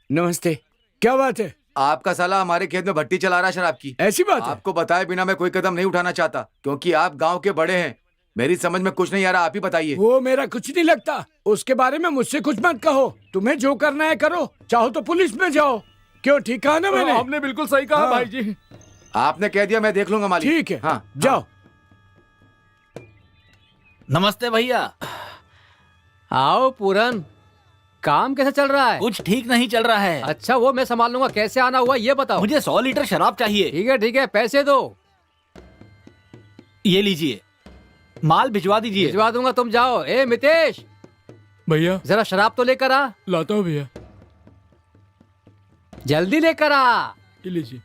नमस्ते, क्या बात है? आपका साला हमारे खेत में भट्टी चला रहा है शराब की। ऐसी बात है? आपको बताए बिना मैं कोई कदम नहीं उठाना चाहता, क्योंकि आप गांव के बड़े हैं। मेरी समझ में कुछ नहीं आ रहा, आप ही बताइए। वो मेरा कुछ नहीं लगता, उसके बारे में मुझसे कुछ मत कहो। तुम्हें जो करना है करो, चाहो तो पुलिस में जाओ। क्यों, ठीक कहा ना मैंने? आपने बिल्कुल सही कहा हाँ। भाई जी। आपने कह दिया, मैं देख लूंगा मालिक। ठीक है, हाँ, जाओ। नमस्ते भैया। आओ पूरन, काम कैसे चल रहा है? कुछ ठीक नहीं चल रहा है। अच्छा, वो मैं संभाल लूंगा। कैसे आना हुआ ये बताओ। मुझे 100 लीटर शराब चाहिए। ठीक है, पैसे दो। ये लीजिए, माल भिजवा दीजिए। भिजवा दूंगा, तुम जाओ। ए मितेश, भैया जरा शराब तो लेकर आ। लाता हूँ भैया। जल्दी लेकर आ। ये लीजिए।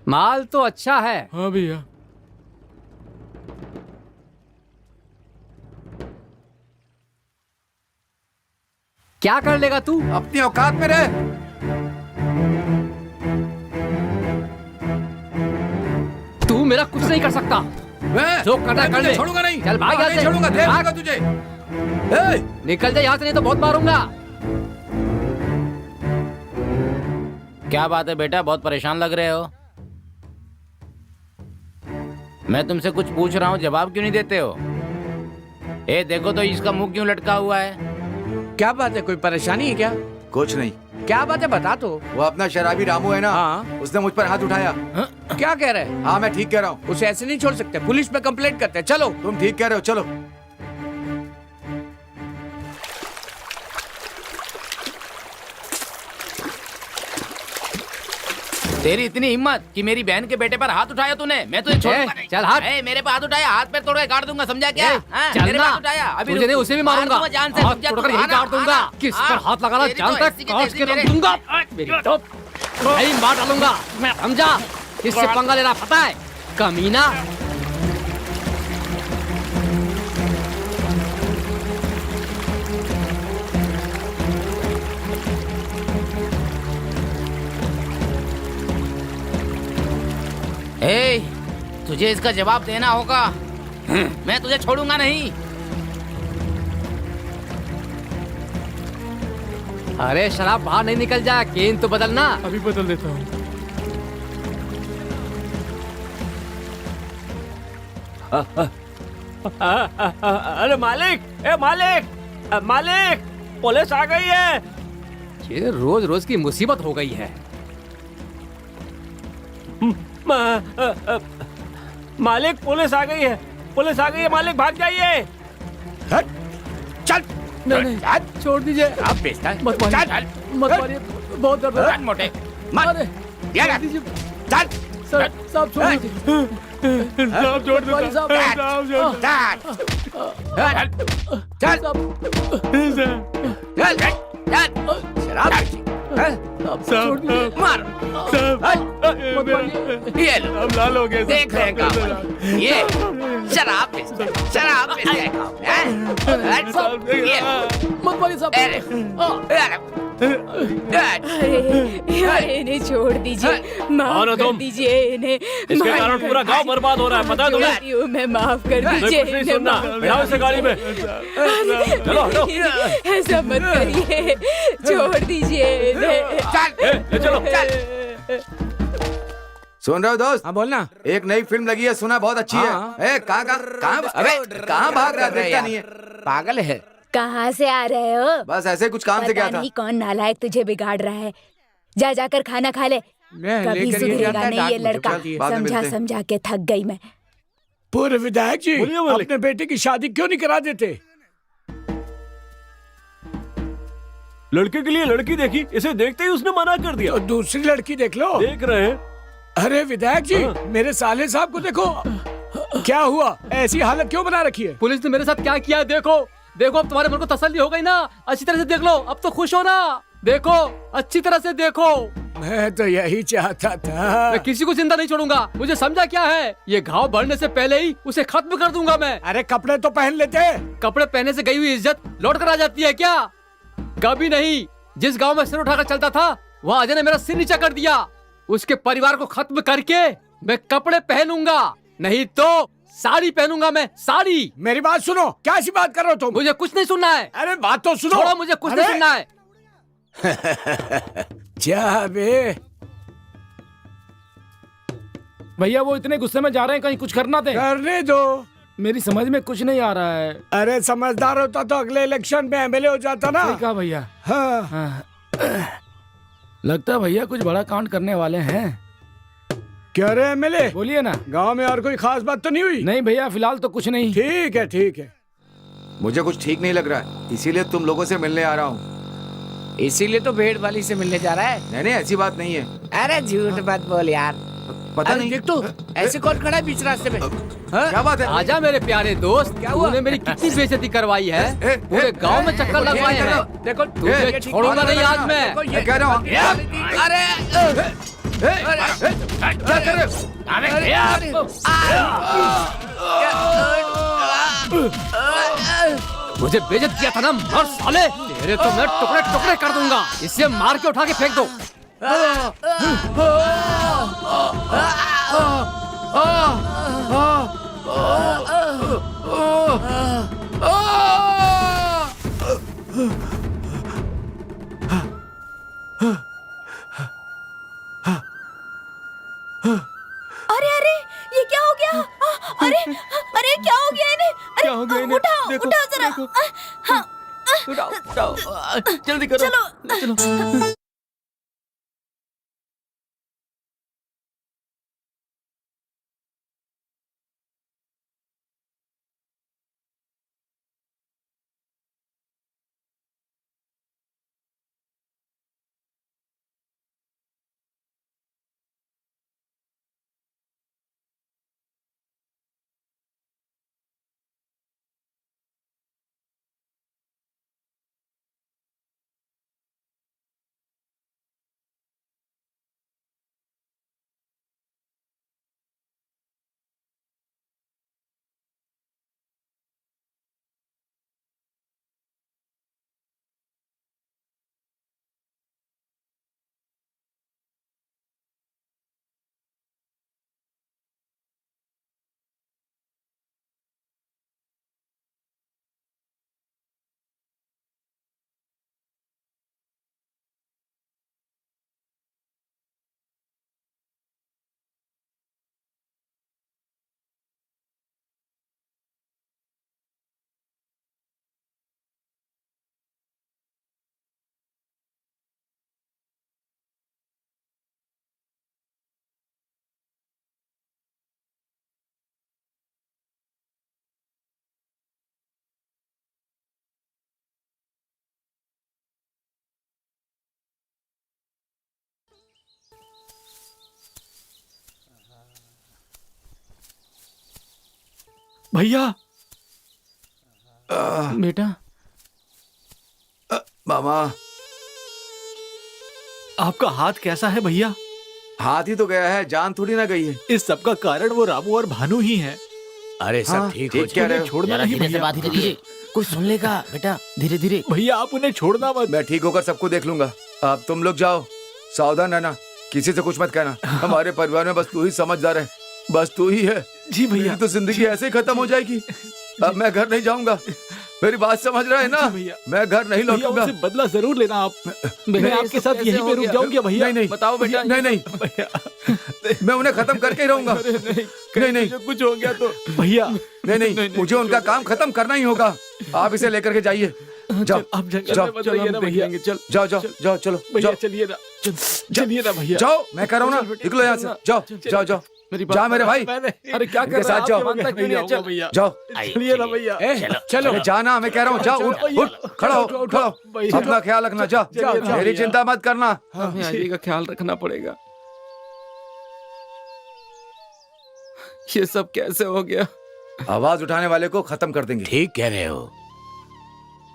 माल तो अच्छा है। हाँ भैया। क्या कर लेगा तू? अपनी औकात में रह। तू मेरा कुछ नहीं कर सकता। मैं जो करना मैं कर तुझे ले। छोड़ूंगा नहीं। चल भाग हाँ, यहाँ नहीं से। छोड़ूंगा, देख भाग। लूंगा तुझे। निकल जा यहाँ से, नहीं तो बहुत मारूंगा। क्या बात है बेटा, बहुत परेशान लग रहे हो। मैं तुमसे कुछ पूछ रहा हूँ, जवाब क्यों नहीं देते हो? देखो तो इसका मुंह क्यों लटका हुआ है? क्या बात है, कोई परेशानी है क्या? कुछ नहीं। क्या बात है, बता तो। वो अपना शराबी रामू है ना? हाँ। उसने मुझ पर हाथ उठाया। क्या कह रहे हैं? हाँ, मैं ठीक कह रहा हूँ। उसे ऐसे नहीं छोड़ सकते, पुलिस में कंप्लेंट करते हैं। चलो। तुम ठीक कह रहे हो, चलो। तेरी इतनी हिम्मत कि मेरी बहन के बेटे पर हाथ उठाया तूने? मैं तुझे छोड़ूंगा नहीं। चल हाथ। मेरे पे हाथ उठाया, हाथ पे तोड़ के काट दूंगा, समझा क्या? हाँ, चल मेरे पे ना। हाथ उठाया, अभी तुझे रुक। नहीं, उसे भी मारूंगा। मार दूंगा जान से, हाथ समझा? तोड़कर तू यहीं आना, काट दूंगा। आना। किस हाँ, पर हाथ लगाना तेरी तो जान तक ऐसी की काट तैसी के रख मेरे। दूंगा। मेरी तो नहीं मार डालूंगा मैं, समझा? किससे पंगा लेना पता है, कमीना? तुझे इसका जवाब देना होगा। मैं तुझे छोड़ूंगा नहीं। अरे शराब बाहर नहीं निकल जाए, केन तो बदलना। अभी बदल देता हूँ। अरे मालिक, मालिक, पुलिस आ गई है। ये रोज रोज की मुसीबत हो गई है। मालिक, पुलिस आ गई है, मालिक, भाग जाइए। चल। नहीं, छोड़ दीजिए। आप बेचता है? मत मारिए, चल। मत मारिए, बहुत दर्द हो रहा है। मोटे अरे, यार, छोड़ दीजिए। चल। साहब छोड़ दीजिए। साहब छोड़ दो। मारिए साहब। चल। साहब, शराब साहब छोड़ दीजिए। मार। मत मारिए। ये लो, अब लाल हो गए। देख रहे हैं काम। ये शराब बेचते हैं, शराब बेचते हैं। ये लो। मत मारिए साहब। अरे अरे इन्हें छोड़ दीजिए, माफ कर दीजिए इन्हें। इसके कारण पूरा गांव बर्बाद हो रहा है, पता है तुम्हें? मैं माफ कर दीजिए। कुछ नहीं सुनना, बैठाओ इसे गाड़ी में। चलो हटो। ऐसा मत करिए, छोड़ दीजिए इन्हें। ले चलो। सुन रहे हो दोस्त? हाँ बोलना। एक नई फिल्म लगी है, सुना बहुत अच्छी हाँ। है। कहाँ भाग रहा है, देखता नहीं है। पागल है। कहाँ से आ रहे हो? बस ऐसे कुछ काम से पता गया था। नहीं कौन नालायक तुझे बिगाड़ रहा है। जा जाकर खाना खा ले। मैं कभी लेकर ये सुधरेगा जाता है, नहीं ये डांट मुझे लड़का। पड़ती है। बाद में समझा मिलते हैं। समझा के थक गई मैं। पूर्व विधायक जी, बोलिए मालिक। अपने बेटे की शादी क्यों नहीं करा देते? लड़के के लिए लड़की देखी, इसे देखते ही उसने मना कर दिया। तो दूसरी लड़की देख लो। देख रहे हैं। अरे विधायक जी, हाँ। मेरे साले साहब को देखो। क्या हुआ? ऐसी हालत क्यों बना रखी है? पुलिस ने मेरे साथ क्या किया है देखो। देखो अब तुम्हारे मन को तसल्ली हो गई ना, अच्छी तरह से देख लो, अब तो खुश हो ना। देखो अच्छी तरह से देखो। मैं तो यही चाहता था। मैं किसी को जिंदा नहीं छोड़ूंगा, मुझे समझा क्या है? ये घाव बढ़ने से पहले ही उसे खत्म कर दूंगा मैं। अरे कपड़े तो पहन लेते। कपड़े पहने से गई हुई इज्जत लौट कर आ जाती है क्या? कभी नहीं। जिस गांव में सिर उठाकर चलता था, वहाँ अजय ने मेरा सिर नीचा कर दिया। उसके परिवार को खत्म करके मैं कपड़े पहनूंगा, नहीं तो साड़ी पहनूंगा मैं, साड़ी। मेरी बात सुनो। क्या ऐसी बात कर रहे हो तुम? मुझे कुछ नहीं सुनना है। अरे बात तो सुनो। छोड़ो, मुझे कुछ नहीं अरे! सुनना है। क्या बे? भैया वो इतने गुस्से में जा रहे हैं, कहीं कुछ करना दे। करने दो। मेरी समझ में कुछ नहीं आ रहा है। अरे समझदार होता तो अगले इलेक्शन में एमएलए हो जाता ना। सही कहा भैया। हाँ। हाँ। लगता है भैया कुछ बड़ा कांड करने वाले हैं। क्या रे एमएलए? बोलिए ना। गांव में और कोई खास बात तो नहीं हुई? नहीं भैया, फिलहाल तो कुछ नहीं। ठीक है ठीक है। मुझे कुछ ठीक नहीं लग रहा है, इसीलिए तुम लोगों से मिलने आ रहा हूँ। इसीलिए तो भेड़ वाली से मिलने जा रहा है। नहीं ऐसी बात नहीं है। अरे झूठ मत बोल यार। पता अरे नहीं। देख तो, ऐसे कौन खड़ा है बीच रास्ते में? हाँ? क्या बात है? आजा मेरे प्यारे दोस्त, क्या हुआ? तूने मेरी कितनी बेइज्जती करवाई है। ए, पूरे ए, गांव में चक्कर लगवाए हैं। देखो तुझे छोड़ूंगा नहीं आज मैं। मैं कह रहा हूँ। अरे क्या कर रहे हो? मुझे बेइज्जत किया था ना, मर साले। तेरे तो मैं टुकड़े टुकड़े कर दूंगा। इसे मार के उठा के फेंक दो। अरे अरे ये क्या हो गया? अरे अरे क्या हो गया इन्हें? अरे क्या हो गया इन्हें? उठाओ देखो, उठाओ जरा। हाँ जल्दी करो। चलो। भैया बेटा, मामा, आपका हाथ कैसा है भैया? हाथ ही तो गया है, जान थोड़ी ना गई है। इस सब का कारण वो रामू और भानु ही हैं। अरे सब हाँ, ठीक ठीक हो कह रहे जाएगा। हो। छोड़ना जरा नहीं धीरे से भैया। बात करिए। कोई सुन लेगा बेटा, धीरे धीरे। भैया आप उन्हें छोड़ना मत। मैं ठीक होकर सबको देख लूंगा। अब तुम लोग जाओ, सावधान रहना, किसी से कुछ मत कहना। हमारे परिवार में बस तू ही समझदार है, बस तू ही है। जी भैया। मेरी तो जिंदगी ऐसे ही खत्म हो जाएगी। अब मैं घर नहीं जाऊंगा, मेरी बात समझ रहे हैं ना? भैया। मैं घर नहीं भैया लौटूंगा। उनसे बदला जरूर लेना आप। मैं आपके साथ यहीं पे रुक जाऊंगा भैया। नहीं नहीं बताओ बेटा। नहीं नहीं, भैया मैं उन्हें खत्म करके ही रहूंगा। नहीं नहीं जो कुछ हो गया तो भैया। नहीं नहीं, मुझे उनका काम खत्म करना ही होगा। आप इसे लेकर के जाइए। जाओ आप जंगल जाओ, में मत रहिए ना भैया। जाओ जाओ जाओ, चलो भैया जाओ चलिए ना, चलिए ना भैया। जाओ, मैं कह रहा हूँ ना, निकलो यहाँ से। जाओ जाओ जाओ, जा मेरे भाई। अरे क्या इनके कर साथ जाओ। भैया? जाओ चलिए ना भैया। चलो, अरे जाना, मैं कह रहा हूँ जाओ, उठ खड़ा हो, खड़ा हो। भैया। अपना ख्याल रखना, जा। जाओ, मेरी भैया। चिंता मत करना। हमें आगे का ख्याल रखना पड़ेगा। ये सब कैसे हो गया? आवाज उठाने वाले को खत्म कर देंगे। ठीक कह रहे हो।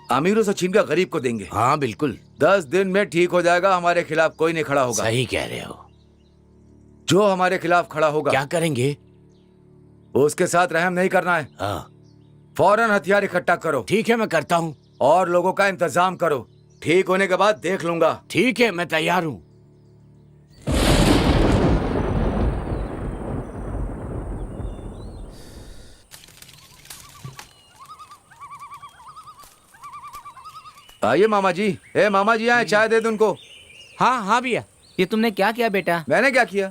अमीरों से छीन कर गरीब को देंगे। हाँ बिल्कुल 10 दिन में ठीक हो जाएगा। हमारे खिलाफ कोई नहीं खड़ा होगा। सही कह रहे हो। जो हमारे खिलाफ खड़ा होगा, क्या करेंगे? उसके साथ रहम नहीं करना है। हाँ फौरन हथियार इकट्ठा करो। ठीक है, मैं करता हूँ। और लोगों का इंतजाम करो। ठीक होने के बाद देख लूंगा। ठीक है, मैं तैयार हूँ। आइए मामा जी। ए मामा जी, आए, चाय दे दो उनको। हाँ हाँ भैया। ये तुमने क्या किया बेटा? मैंने क्या किया?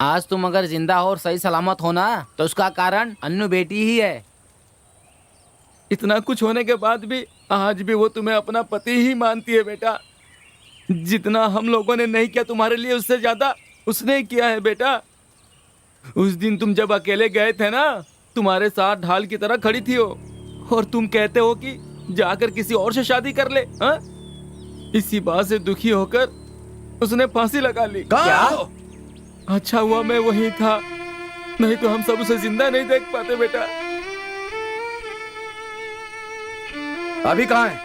आज तुम अगर जिंदा हो और सही सलामत हो ना, तो उसका कारण अन्नू बेटी ही है। इतना कुछ होने के बाद भी आज भी वो तुम्हें अपना पति ही मानती है बेटा। जितना हम लोगों ने नहीं किया तुम्हारे लिए, उससे ज्यादा उसने किया है बेटा। उस दिन तुम जब अकेले गए थे ना, तुम्हारे साथ ढाल की तरह खड़ी थी वो, और तुम कहते हो कि जाकर किसी और से शादी कर ले। हाँ, इसी बात से दुखी होकर उसने फांसी लगा ली। क्या? अच्छा हुआ मैं वहीं था, नहीं तो हम सब उसे जिंदा नहीं देख पाते बेटा। अभी कहाँ है?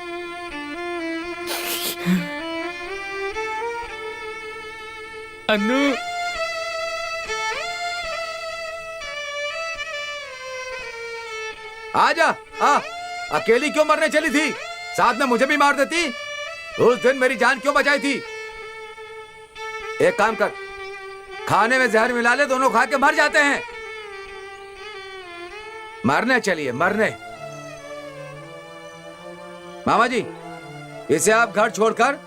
अन्नू, आजा, आ। अकेली क्यों मरने चली थी? साथ में मुझे भी मार देती। उस दिन मेरी जान क्यों बचाई थी? एक काम कर, खाने में जहर मिला ले, दोनों खा के मर जाते हैं। मरने चलिए, मरने। मामा जी, इसे आप घर छोड़कर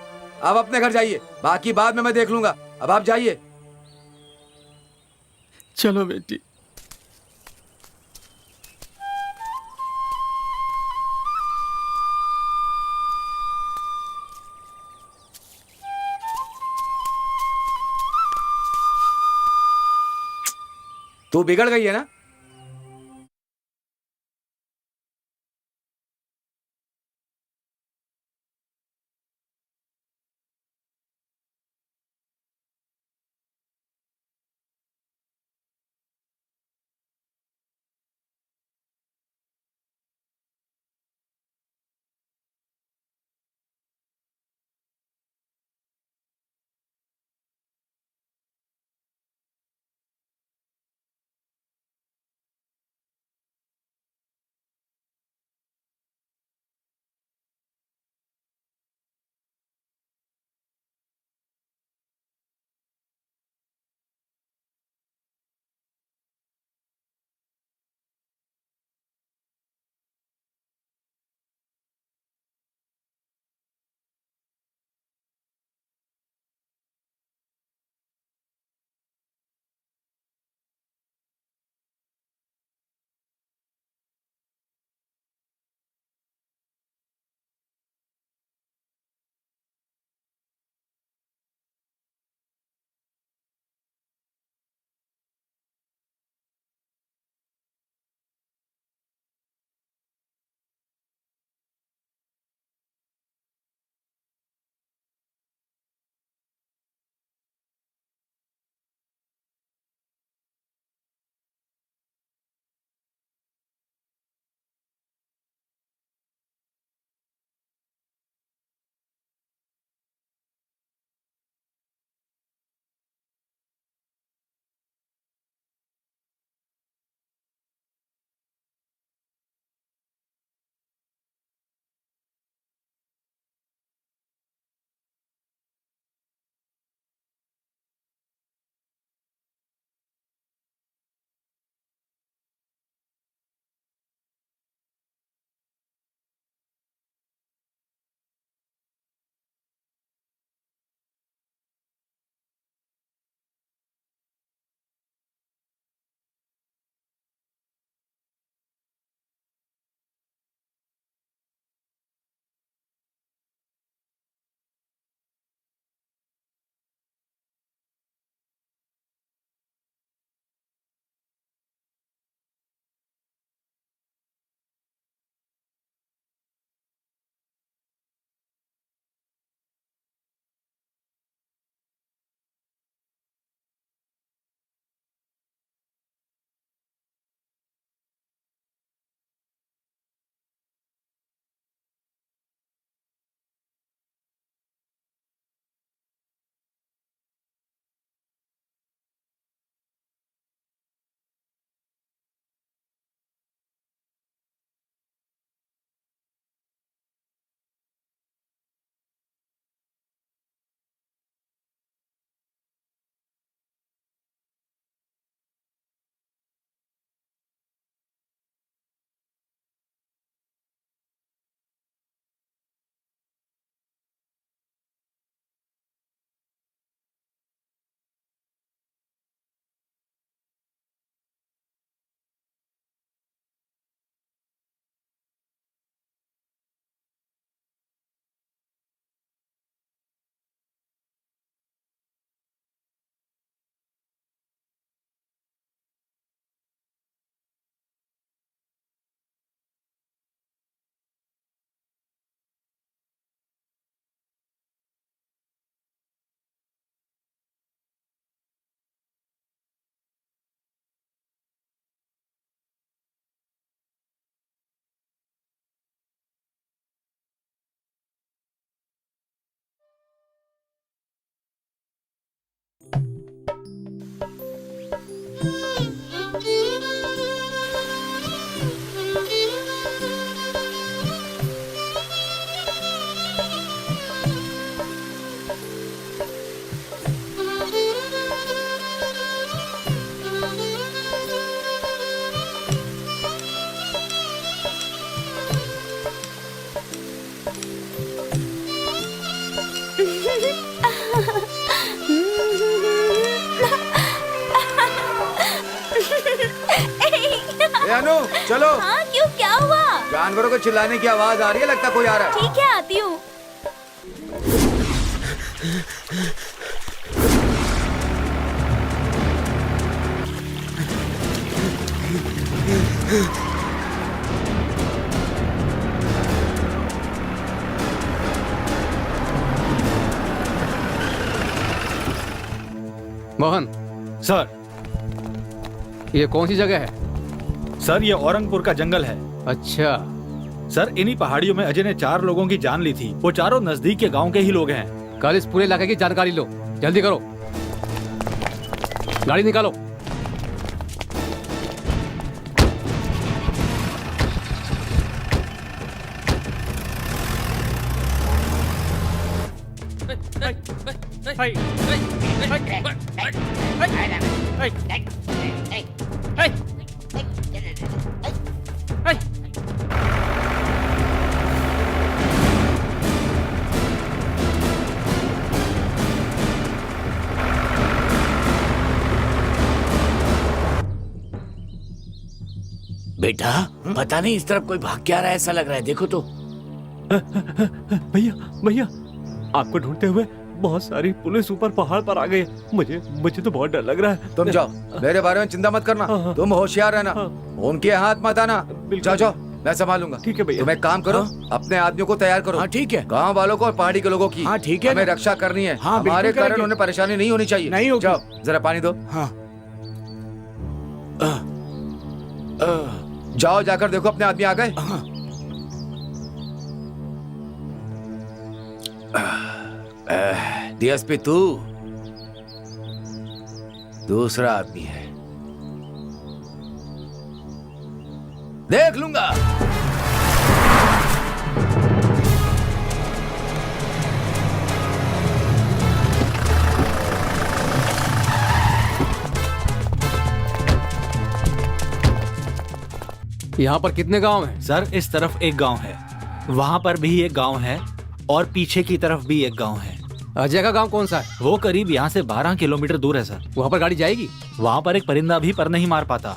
अब अपने घर जाइए। बाकी बाद में मैं देख लूंगा। अब आप जाइए। चलो बेटी। तू बिगड़ गई है ना? ए अनु चलो। हाँ क्यों, क्या हुआ? जानवरों को चिल्लाने की आवाज आ रही है, लगता कोई आ रहा है। ठीक है, आती हूँ। मोहन, सर ये कौन सी जगह है? सर ये औरंगपुर का जंगल है। अच्छा, सर इन्हीं पहाड़ियों में अजय ने 4 लोगों की जान ली थी। वो चारों नजदीक के गांव के ही लोग हैं। कल इस पूरे इलाके की जानकारी लो, जल्दी करो, गाड़ी निकालो। बेटा पता नहीं इस तरफ कोई भाग क्या रहा है, ऐसा लग रहा है, देखो तो। भैया भैया, आपको ढूंढते हुए बहुत सारी पुलिस ऊपर पहाड़ पर आ गई। मुझे तो बहुत डर लग रहा है। तुम जाओ, मेरे बारे में चिंता मत करना। तुम होशियार रहना, उनके हाथ मत आना। जाओ जाओ, मैं संभालूंगा। ठीक है भैया। तुम एक काम करो, अपने आदमियों को तैयार करो। हाँ ठीक है। गांव वालों को और पहाड़ी के लोगों की हाँ ठीक है हमें ना। रक्षा करनी है। हाँ, बिल्कुल हमारे कारण करेंगे। उन्हें परेशानी नहीं होनी चाहिए। नहीं होगी। जाओ जरा पानी दो। हाँ जाओ, जाकर देखो अपने आदमी आ गए। हाँ। डीएसपी तू दूसरा आदमी है, देख लूंगा। यहाँ पर कितने गांव हैं? सर इस तरफ एक गांव है, वहाँ पर भी एक गांव है और पीछे की तरफ भी एक गांव है। अजय का गांव कौन सा है? वो करीब यहाँ से 12 किलोमीटर दूर है सर। वहाँ पर गाड़ी जाएगी? वहाँ पर एक परिंदा भी पर नहीं मार पाता।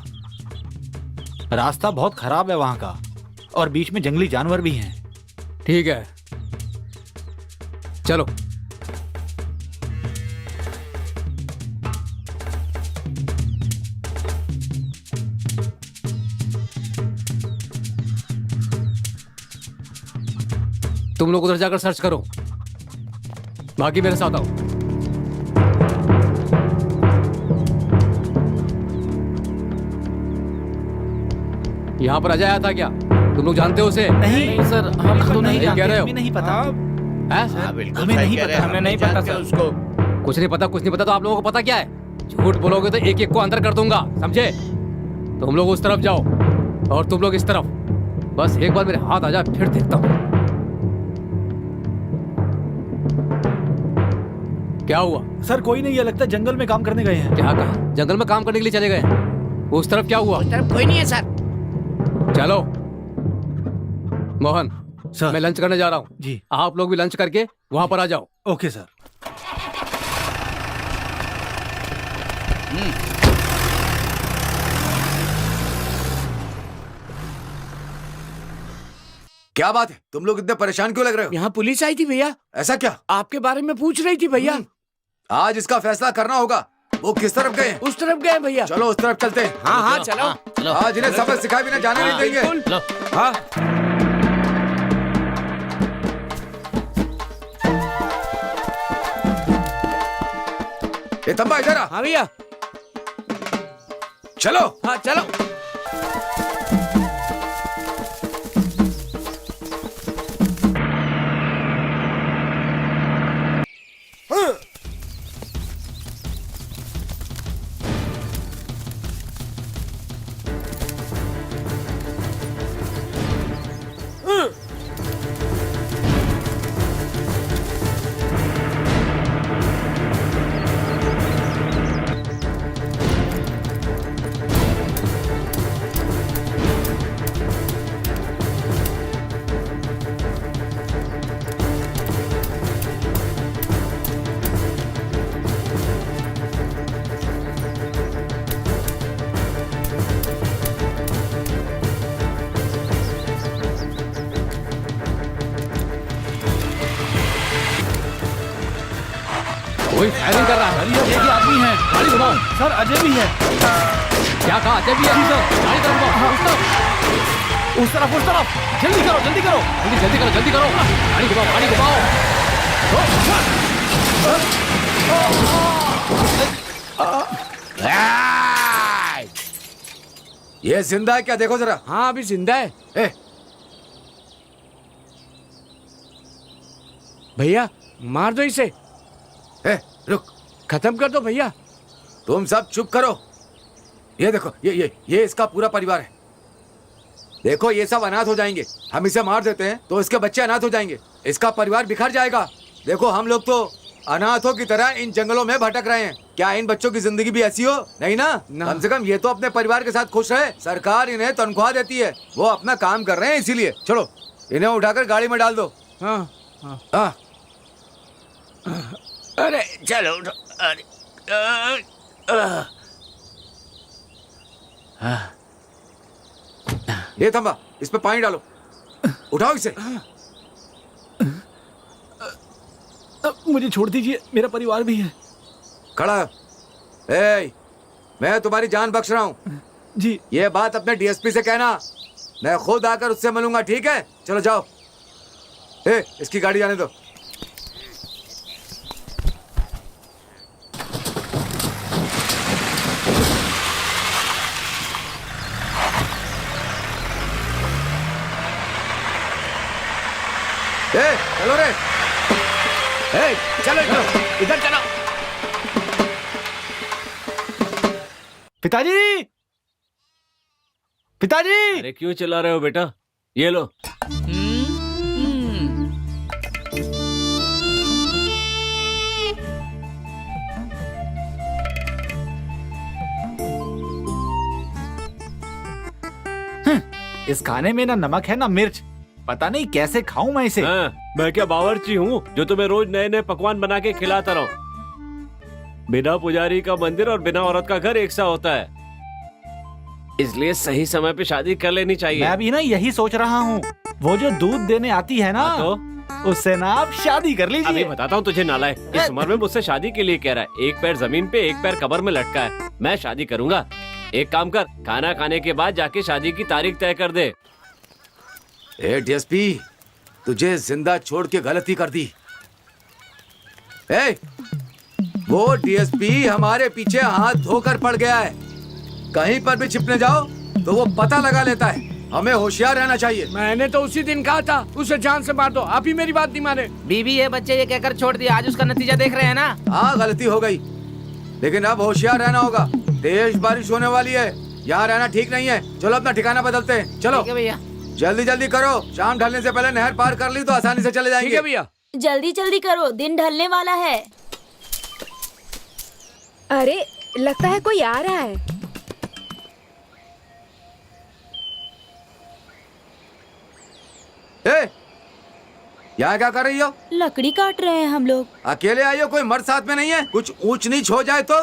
रास्ता बहुत खराब है वहाँ का, और बीच में जंगली जानवर भी हैं। ठीक है, चलो। तुम लोग उधर जाकर सर्च करो, बाकी मेरे साथ आओ। यहाँ पर अजय आया था क्या? तुम लोग जानते हो उसे? नहीं सर, हम तो नहीं कह जानते, रहे हो? हमें नहीं पता। हैं? बिल्कुल हमें सही नहीं कह पता, रहे हैं, हमें नहीं जानते पता सर। उसको। कुछ नहीं पता, कुछ नहीं पता तो आप लोगों को पता क्या है? झूठ बोलोगे तो एक एक को अंदर कर दूंगा, समझे? तुम लोग उस तरफ जाओ और तुम लोग इस तरफ। बस एक बार मेरे हाथ आ जाए, फिर देखता हूँ क्या हुआ। सर कोई नहीं, ये लगता है जंगल में काम करने गए हैं। क्या कहा? जंगल में काम करने के लिए चले गए? उस तरफ क्या हुआ? उस तरफ कोई नहीं है सर। चलो मोहन, सर मैं लंच करने जा रहा हूँ। जी आप लोग भी लंच करके वहां पर आ जाओ। Okay sir. क्या बात है, तुम लोग इतने परेशान क्यों लग रहे हो? यहाँ पुलिस आई थी भैया, ऐसा क्या? आपके बारे में पूछ रही थी भैया। आज इसका फैसला करना होगा। वो किस तरफ गए हैं? उस तरफ गए भैया। चलो उस तरफ चलते हैं। हाँ हाँ चलो। चलो आज इन्हें सबक सिखाए बिना जाने नहीं देंगे। लो। हाँ ये तंबा इधर आ। हाँ भैया। चलो। हाँ चलो। कोई फायरिंग कर रहा है। एक ही आदमी है गाड़ी घुमाओ। सर, अजय भी है। क्या कहा? अजय भी है? गाड़ी तरफ घुमाओ। उस तरफ उस तरफ, जल्दी करो, जल्दी करो, जल्दी करो, जल्दी करो। गाड़ी घुमाओ, गाड़ी घुमाओ। ये जिंदा है क्या? देखो जरा। हाँ अभी जिंदा है। ए, भैया मार दो इसे, रुक। खत्म कर दो भैया। तुम सब चुप करो। ये देखो, ये इसका पूरा परिवार है। देखो ये सब अनाथ हो जाएंगे। हम इसे मार देते हैं तो इसके बच्चे अनाथ हो जाएंगे, इसका परिवार बिखर जाएगा। देखो हम लोग तो अनाथों की तरह इन जंगलों में भटक रहे हैं। क्या इन बच्चों की जिंदगी भी ऐसी हो? नहीं ना। कम से कम ये तो अपने परिवार के साथ खुश रहे। सरकार इन्हें तनख्वाह देती है, वो अपना काम कर रहे हैं इसीलिए। चलो इन्हें उठाकर गाड़ी में डाल दो। हाँ हाँ हाँ। अरे चलो उठो। अरे ये थंबा, इस पे पानी डालो, उठाओ इसे। मुझे छोड़ दीजिए, मेरा परिवार भी है। खड़ा। ए, मैं तुम्हारी जान बख्श रहा हूँ जी। ये बात अपने डीएसपी से कहना, मैं खुद आकर उससे मिलूंगा, ठीक है? चलो जाओ। इसकी गाड़ी जाने दो। चलो रे। चलो इधर चलो। पिताजी, पिताजी। अरे क्यों चिल्ला रहे हो बेटा? ये लो। इस खाने में ना नमक है ना मिर्च, पता नहीं कैसे खाऊं मैं इसे। हाँ, मैं क्या बावर्ची हूँ जो तुम्हें रोज नए नए पकवान बना के खिलाता रहूं? बिना पुजारी का मंदिर और बिना औरत का घर एक सा होता है, इसलिए सही समय पे शादी कर लेनी चाहिए। मैं भी ना यही सोच रहा हूँ। वो जो दूध देने आती है ना, तो उससे ना आप शादी कर लीजिए। अभी बताता हूँ तुझे नालायक। इस उम्र में मुझसे शादी के लिए कह रहा है। एक पैर जमीन पे एक पैर कब्र में लटका है। मैं शादी करूंगा। एक काम कर, खाना खाने के बाद जाके शादी की तारीख तय कर दे। डीएसपी, तुझे जिंदा छोड़ के गलती कर दी। वो डीएसपी हमारे पीछे हाथ धोकर पड़ गया है। कहीं पर भी छिपने जाओ तो वो पता लगा लेता है। हमें होशियार रहना चाहिए। मैंने तो उसी दिन कहा था उसे जान से मार दो, आप ही मेरी बात नहीं माने। बीवी ये बच्चे ये कहकर छोड़ दिया, आज उसका नतीजा देख रहे हैं ना। हाँ गलती हो गई, लेकिन अब होशियार रहना होगा। तेज बारिश होने वाली है, यहाँ रहना ठीक नहीं है। चलो अपना ठिकाना बदलते हैं। चलो भैया, जल्दी जल्दी करो, शाम ढलने से पहले नहर पार कर ली तो आसानी से चले जाएंगे। ठीक है भैया। जल्दी जल्दी करो, दिन ढलने वाला है। अरे लगता है कोई आ रहा है। यहाँ क्या कर रही हो? लकड़ी काट रहे हैं हम लोग। अकेले आई हो? कोई मर्द साथ में नहीं है? कुछ ऊंच नीच हो जाए तो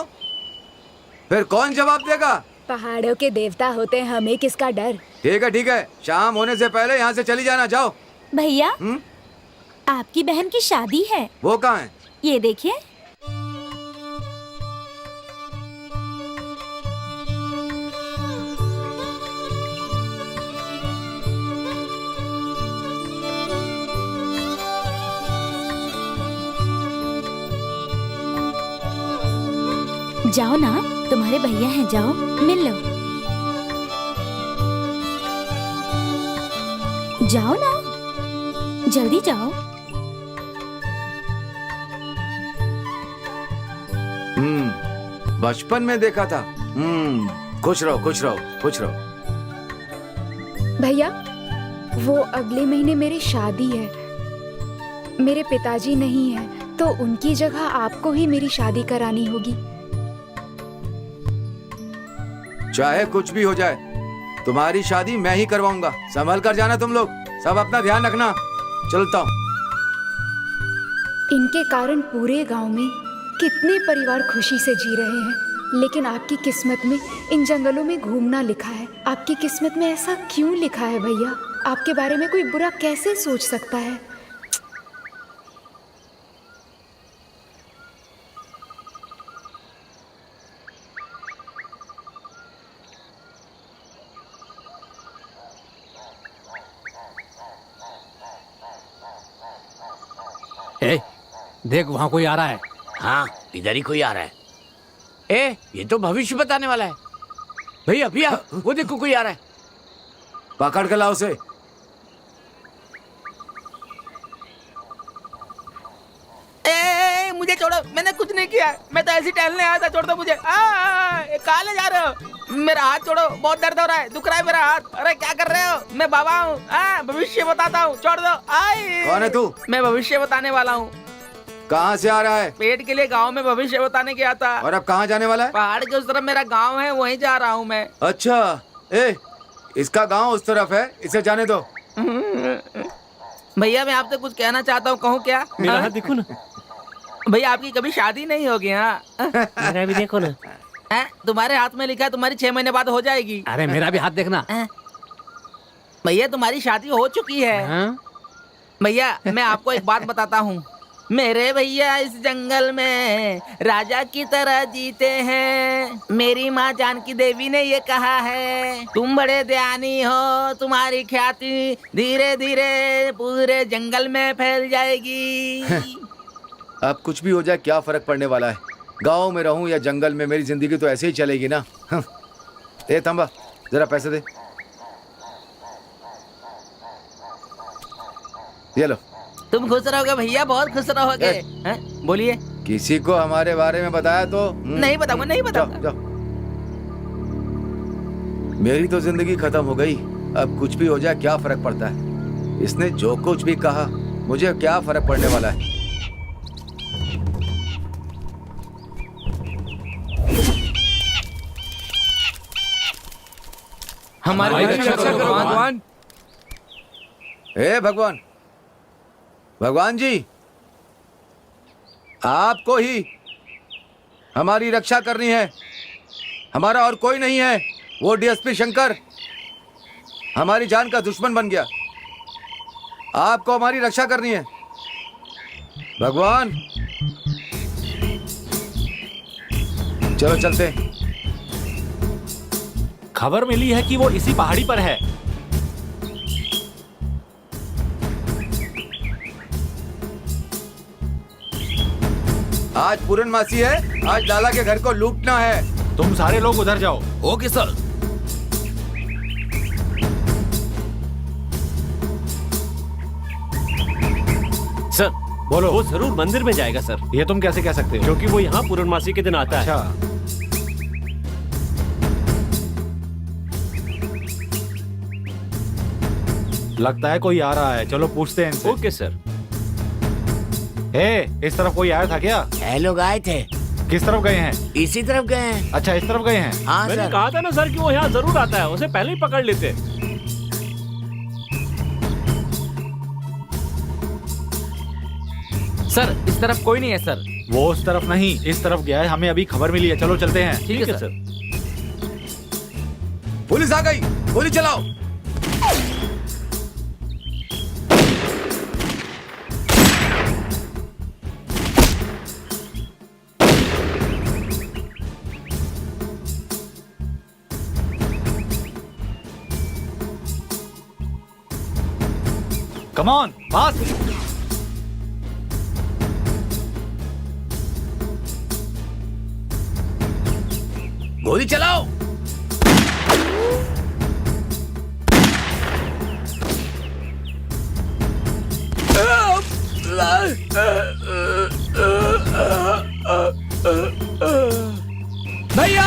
फिर कौन जवाब देगा? पहाड़ों के देवता होते हैं, हमें किसका डर। ठीक है, शाम होने से पहले यहाँ से चली जाना। जाओ। भैया, आपकी बहन की शादी है। वो कहाँ है? ये देखिए। जाओ ना, तुम्हारे भैया हैं, जाओ मिल लो। जाओ ना, जल्दी जाओ। बचपन में देखा था। खुश रहो खुश रहो खुश रहो। भैया, वो अगले महीने मेरी शादी है। मेरे पिताजी नहीं है तो उनकी जगह आपको ही मेरी शादी करानी होगी। चाहे कुछ भी हो जाए, तुम्हारी शादी मैं ही करवाऊंगा। संभल कर जाना तुम लोग, सब अपना ध्यान रखना। चलता हूँ। इनके कारण पूरे गांव में कितने परिवार खुशी से जी रहे हैं, लेकिन आपकी किस्मत में इन जंगलों में घूमना लिखा है। आपकी किस्मत में ऐसा क्यों लिखा है भैया? आपके बारे में कोई बुरा कैसे सोच सकता है? देख वहाँ कोई आ रहा है। हाँ, इधर ही कोई आ रहा है। ए, ये तो भविष्य बताने वाला है। भैया भैया, वो देखो कोई आ रहा है। पकड़ के लाओ उसे। मुझे छोड़ो, मैंने कुछ नहीं किया, मैं तो ऐसे टहलने आया था, छोड़ दो मुझे। कहाँ ले जा रहे हो? मेरा हाथ छोड़ो, बहुत दर्द हो रहा है, दुख रहा है मेरा हाथ। अरे क्या कर रहे हो? मैं बाबा हूँ, भविष्य बताता हूँ, छोड़ दो। कौन है तू? मैं भविष्य बताने वाला हूँ। कहाँ से आ रहा है? पेट के लिए गांव में भविष्य बताने गया था। और अब कहाँ जाने वाला है? पहाड़ के उस तरफ मेरा गांव है, वहीं जा रहा हूँ मैं। अच्छा, इसका गांव उस तरफ है, इसे जाने दो। भैया मैं आपसे कुछ कहना चाहता हूँ, कहूँ क्या? मेरा हाथ देखो ना। भैया आपकी कभी शादी नहीं होगी? मेरा भी देखो ना। तुम्हारे हाथ में लिखा है तुम्हारी 6 महीने बाद हो जाएगी। अरे मेरा भी हाथ देखना। भैया तुम्हारी शादी हो चुकी है। भैया मैं आपको एक बात बताता हूँ, मेरे भैया इस जंगल में राजा की तरह जीते हैं। मेरी माँ जानकी देवी ने ये कहा है, तुम बड़े दयानी हो, तुम्हारी ख्याति धीरे धीरे पूरे जंगल में फैल जाएगी। अब कुछ भी हो जाए क्या फर्क पड़ने वाला है? गांव में रहूं या जंगल में, मेरी जिंदगी तो ऐसे ही चलेगी ना। ए थंबा, जरा पैसे दे। ये लो। तुम खुश रहोगे भैया, बहुत खुश रहोगे। बोलिए। किसी को हमारे बारे में बताया तो? नहीं बताऊंगा, नहीं बताऊंगा। जाओ। मेरी तो जिंदगी खत्म हो गई, अब कुछ भी हो जाए क्या फर्क पड़ता है? इसने जो कुछ भी कहा, मुझे क्या फर्क पड़ने वाला है? हमारी रक्षा करो भगवान। हे भगवान, भगवान जी, आपको ही हमारी रक्षा करनी है, हमारा और कोई नहीं है। वो डीएसपी शंकर हमारी जान का दुश्मन बन गया, आपको हमारी रक्षा करनी है भगवान। चलो चलते हैं। खबर मिली है कि वो इसी पहाड़ी पर है। आज पूर्णमासी है, आज लाला के घर को लूटना है। तुम सारे लोग उधर जाओ। Okay sir. सर बोलो। वो जरूर मंदिर में जाएगा सर, ये तुम कैसे कह सकते हो? क्योंकि वो यहाँ पूर्णमासी के दिन आता है। अच्छा, लगता है कोई आ रहा है, चलो पूछते हैं इनसे। Okay sir. इस तरफ कोई आया था क्या? ये लोग आए थे, किस तरफ गए हैं? इसी तरफ गए हैं। अच्छा, इस तरफ गए हैं। हाँ मैंने सर। कहा था ना सर कि वो यहाँ जरूर आता है, उसे पहले ही पकड़ लेते। सर इस तरफ कोई नहीं है सर। वो उस तरफ नहीं, इस तरफ गया है, हमें अभी खबर मिली है। चलो चलते हैं। ठीक है सर। पुलिस आ गई, गोली चलाओ। Come on, fast. गोली चलाओ। भैया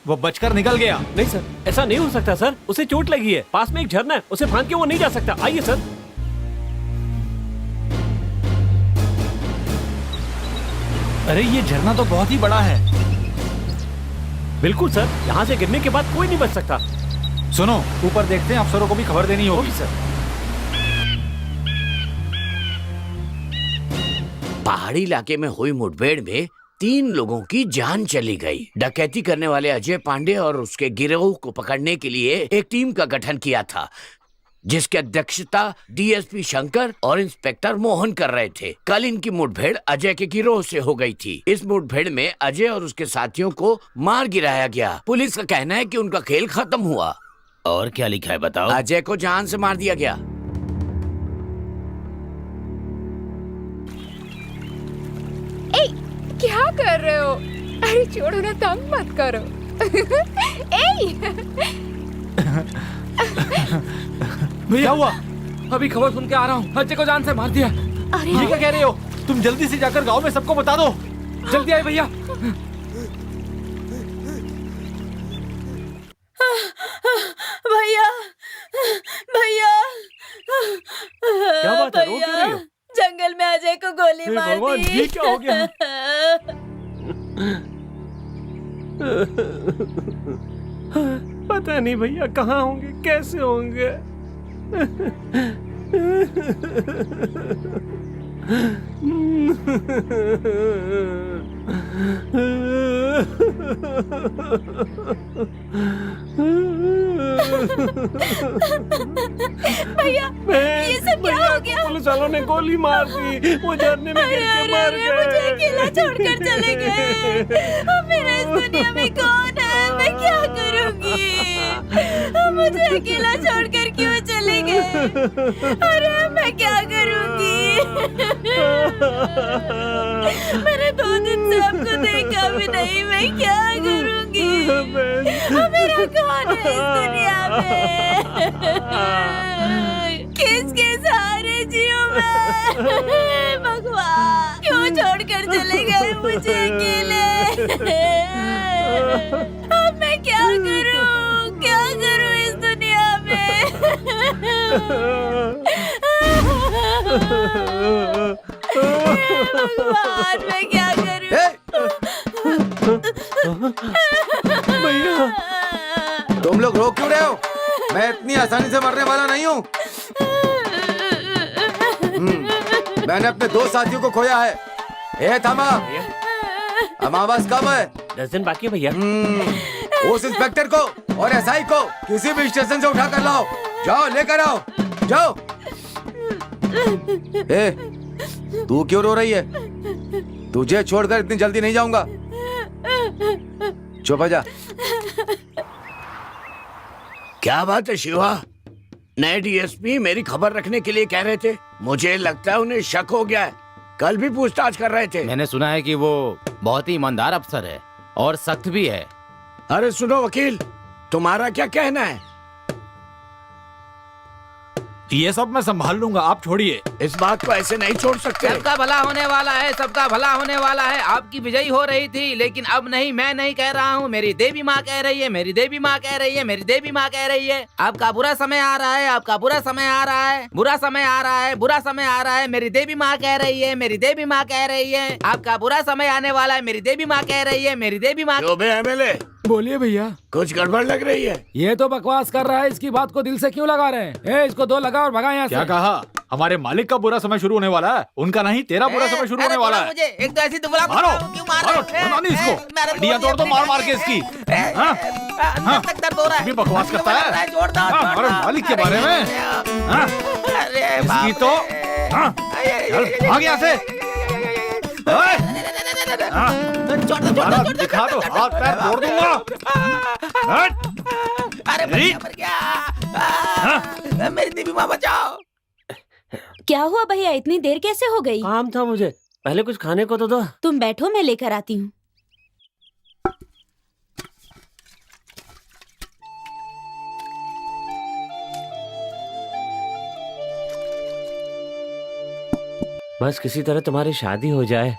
वो बचकर निकल गया। नहीं सर, ऐसा नहीं हो सकता सर, उसे चोट लगी है, पास में एक झरना है, उसे फांद के वो नहीं जा सकता। आइए सर। अरे ये झरना तो बहुत ही बड़ा है। बिल्कुल सर, यहाँ से गिरने के बाद कोई नहीं बच सकता। सुनो, ऊपर देखते हैं, अफसरों को भी खबर देनी होगी। सर पहाड़ी इलाके में हुई मुठभेड़ में 3 लोगों की जान चली गई। डकैती करने वाले अजय पांडे और उसके गिरोह को पकड़ने के लिए एक टीम का गठन किया था, जिसकी अध्यक्षता डीएसपी शंकर और इंस्पेक्टर मोहन कर रहे थे। कल इनकी मुठभेड़ अजय के गिरोह से हो गई थी। इस मुठभेड़ में अजय और उसके साथियों को मार गिराया गया। पुलिस का कहना है कि उनका खेल खत्म हुआ। और क्या लिखा है बताओ? अजय को जान से मार दिया गया। ए, क्या कर रहे हो? अरे छोड़ो ना, तंग मत करो। भैया हुआ, अभी खबर सुन के आ रहा हूँ। अजय को जान से मार दिया। ये क्या कह रहे हो? तुम जल्दी से जाकर गांव में सबको बता दो। जल्दी आए भैया। भैया भैया क्या बात है? रो क्यों रही हो? जंगल में अजय को गोली हे मार भगवान, दी। ये क्या हो गया? पता नहीं भैया कहाँ होंगे, कैसे होंगे। भैया ये सब क्या हो गया? पुलिस वालों ने गोली मार दी, वो झरने में गिर के मर गए। मुझे अकेला छोड़कर चले गए। अब मेरा इस दुनिया में कौन है? मैं क्या करूंगी? अब मुझे अकेला छोड़कर क्यों चले गए? अरे मैं क्या करूंगी? मैंने 2 दिन से आपको देखा भी नहीं। मैं क्या करूंगी? अब मेरा कौन है इस दुनिया में? किसके सहारे जीऊं मैं? भगवान क्यों छोड़कर चले गए मुझे अकेले? अब मैं क्या करूं? क्या करूं इस दुनिया में? भगवान मैं क्या करूं? भैया तुम लोग रो क्यों रहे हो? मैं इतनी आसानी से मरने वाला नहीं हूँ। मैंने अपने 2 साथियों को खोया है। ए थमा, अमावस कब है? 10 दिन बाकी है भैया। उस इंस्पेक्टर को और एसआई को किसी भी स्टेशन से उठा कर लाओ। जाओ लेकर आओ, जाओ। ए, तू क्यों रो रही है? तुझे छोड़कर इतनी जल्दी नहीं जाऊंगा। चुप हो जा। क्या बात है शिवा? नए डीएसपी मेरी खबर रखने के लिए कह रहे थे। मुझे लगता है उन्हें शक हो गया है। कल भी पूछताछ कर रहे थे। मैंने सुना है कि वो बहुत ही ईमानदार अफसर है और सख्त भी है। अरे सुनो वकील, तुम्हारा क्या कहना है? ये सब मैं संभाल लूंगा, आप छोड़िए। इस बात को ऐसे नहीं छोड़ सकते। सबका भला होने वाला है, सबका भला होने वाला है। आपकी विजयी हो रही थी, लेकिन अब नहीं। मैं नहीं कह रहा हूँ, मेरी देवी माँ कह रही है, मेरी देवी माँ कह रही है, मेरी देवी माँ कह रही है। आपका बुरा समय आ रहा है, आपका बुरा समय आ रहा है, बुरा समय आ रहा है, बुरा समय आ रहा है। मेरी देवी माँ कह रही है, मेरी देवी माँ कह रही है। आपका बुरा समय आने वाला है, मेरी देवी माँ कह रही है, मेरी देवी माँ। एमएलए बोलिए भैया। कुछ गड़बड़ लग रही है। ये तो बकवास कर रहा है, इसकी बात को दिल से क्यों लगा रहे हैं? इसको 2 लगा और भगा यहाँ से। क्या कहा? हमारे मालिक का बुरा समय शुरू होने वाला है, उनका नहीं, तेरा बुरा समय शुरू होने वाला है। मुझे एक तो ऐसी दुबला मारो, क्यों मार मारो, रहे हो? बना नहीं इसको। हड्डियां तोड़ दो मार मार के इसकी। अंदर तक दर्द हो रहा है। भी बकवास करता है। जोड़ दो, हमारे मालिक के बारे में। अरे बाप इसकी तो चल भाग यहाँ से। दिखा दो, हाथ पैर तोड़ दूंगा। अरे मर गया। मेरी देवी माँ बचाओ। क्या हुआ भैया? इतनी देर कैसे हो गई? काम था मुझे, पहले कुछ खाने को तो दो। तुम बैठो, मैं लेकर आती हूँ। बस किसी तरह तुम्हारी शादी हो जाए।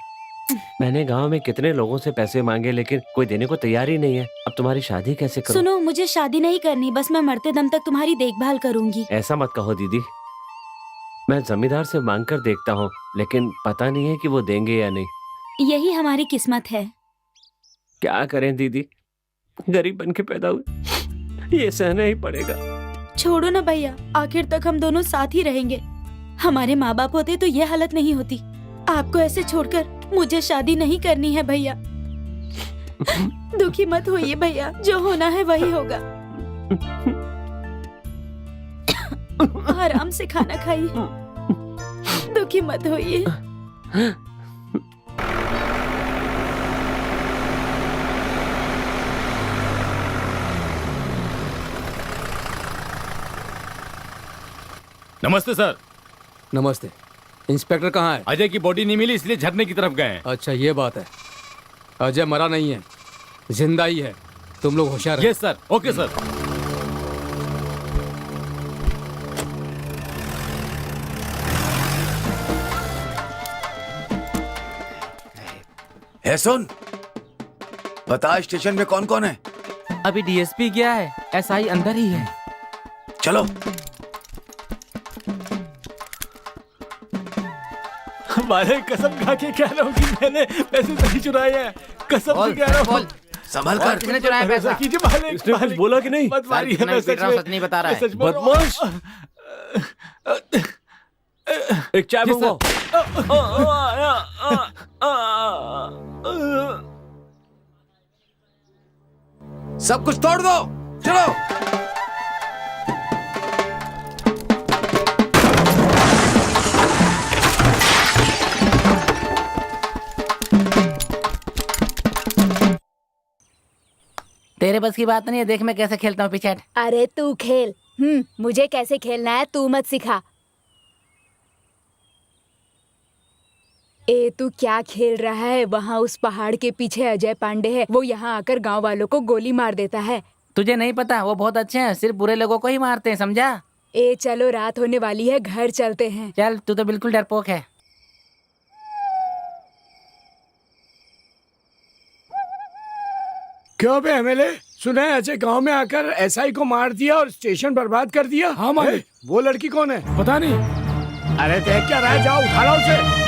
मैंने गांव में कितने लोगों से पैसे मांगे, लेकिन कोई देने को तैयार ही नहीं है। अब तुम्हारी शादी कैसे करूं? सुनो, मुझे शादी नहीं करनी, बस मैं मरते दम तक तुम्हारी देखभाल करूंगी। ऐसा मत कहो दीदी। मैं जमींदार से मांग कर देखता हूँ, लेकिन पता नहीं है कि वो देंगे या नहीं। यही हमारी किस्मत है। क्या करें दीदी, गरीब बन के पैदा हुए, ये सहना ही पड़ेगा। छोड़ो ना भैया, आखिर तक हम दोनों साथ ही रहेंगे। हमारे माँ बाप होते तो ये हालत नहीं होती। आपको ऐसे छोड़कर मुझे शादी नहीं करनी है भैया। दुखी मत होइए भैया, जो होना है वही होगा। आराम से खाना खाइए, दुखी मत होइए। नमस्ते सर। नमस्ते। इंस्पेक्टर कहाँ है? अजय की बॉडी नहीं मिली, इसलिए झरने की तरफ गए हैं। अच्छा ये बात है। अजय मरा नहीं है, जिंदा ही है। तुम लोग होशियार रहो। Yes sir. Okay sir. है सुन, बता स्टेशन में कौन कौन है? अभी डीएसपी गया है, एसआई अंदर ही है। चलो। हमारे कसम खा के कह रहा हूँ कि मैंने पैसे नहीं चुराए हैं। कसम से कह रहा हूँ। संभल कर। किसने चुराया पैसा? कीजिए मालिक। इसने कुछ बोला कि नहीं? मत मारिए, सर, मैं सच नहीं बता रहा है। सच बोल रहा हूँ। बदमाश। एक चाय मंगवाओ। सब कुछ तोड़ दो, चलो। तेरे बस की बात नहीं है, देख मैं कैसे खेलता हूँ पिचैट। अरे तू खेल। मुझे कैसे खेलना है तू मत सिखा। ए तू क्या खेल रहा है? वहाँ उस पहाड़ के पीछे अजय पांडे है, वो यहाँ आकर गांव वालों को गोली मार देता है। तुझे नहीं पता, वो बहुत अच्छे हैं, सिर्फ बुरे लोगों को ही मारते हैं, समझा? ए चलो, रात होने वाली है, घर चलते हैं। चल, तू तो बिल्कुल डरपोक है। क्यों बे एमएलए? सुना है अजय गांव में आकर एसआई को मार दिया और स्टेशन बर्बाद कर दिया। हाँ मालिक। वो लड़की कौन है? पता नहीं। अरे देख क्या रहा है, जाओ उठा लो उसे।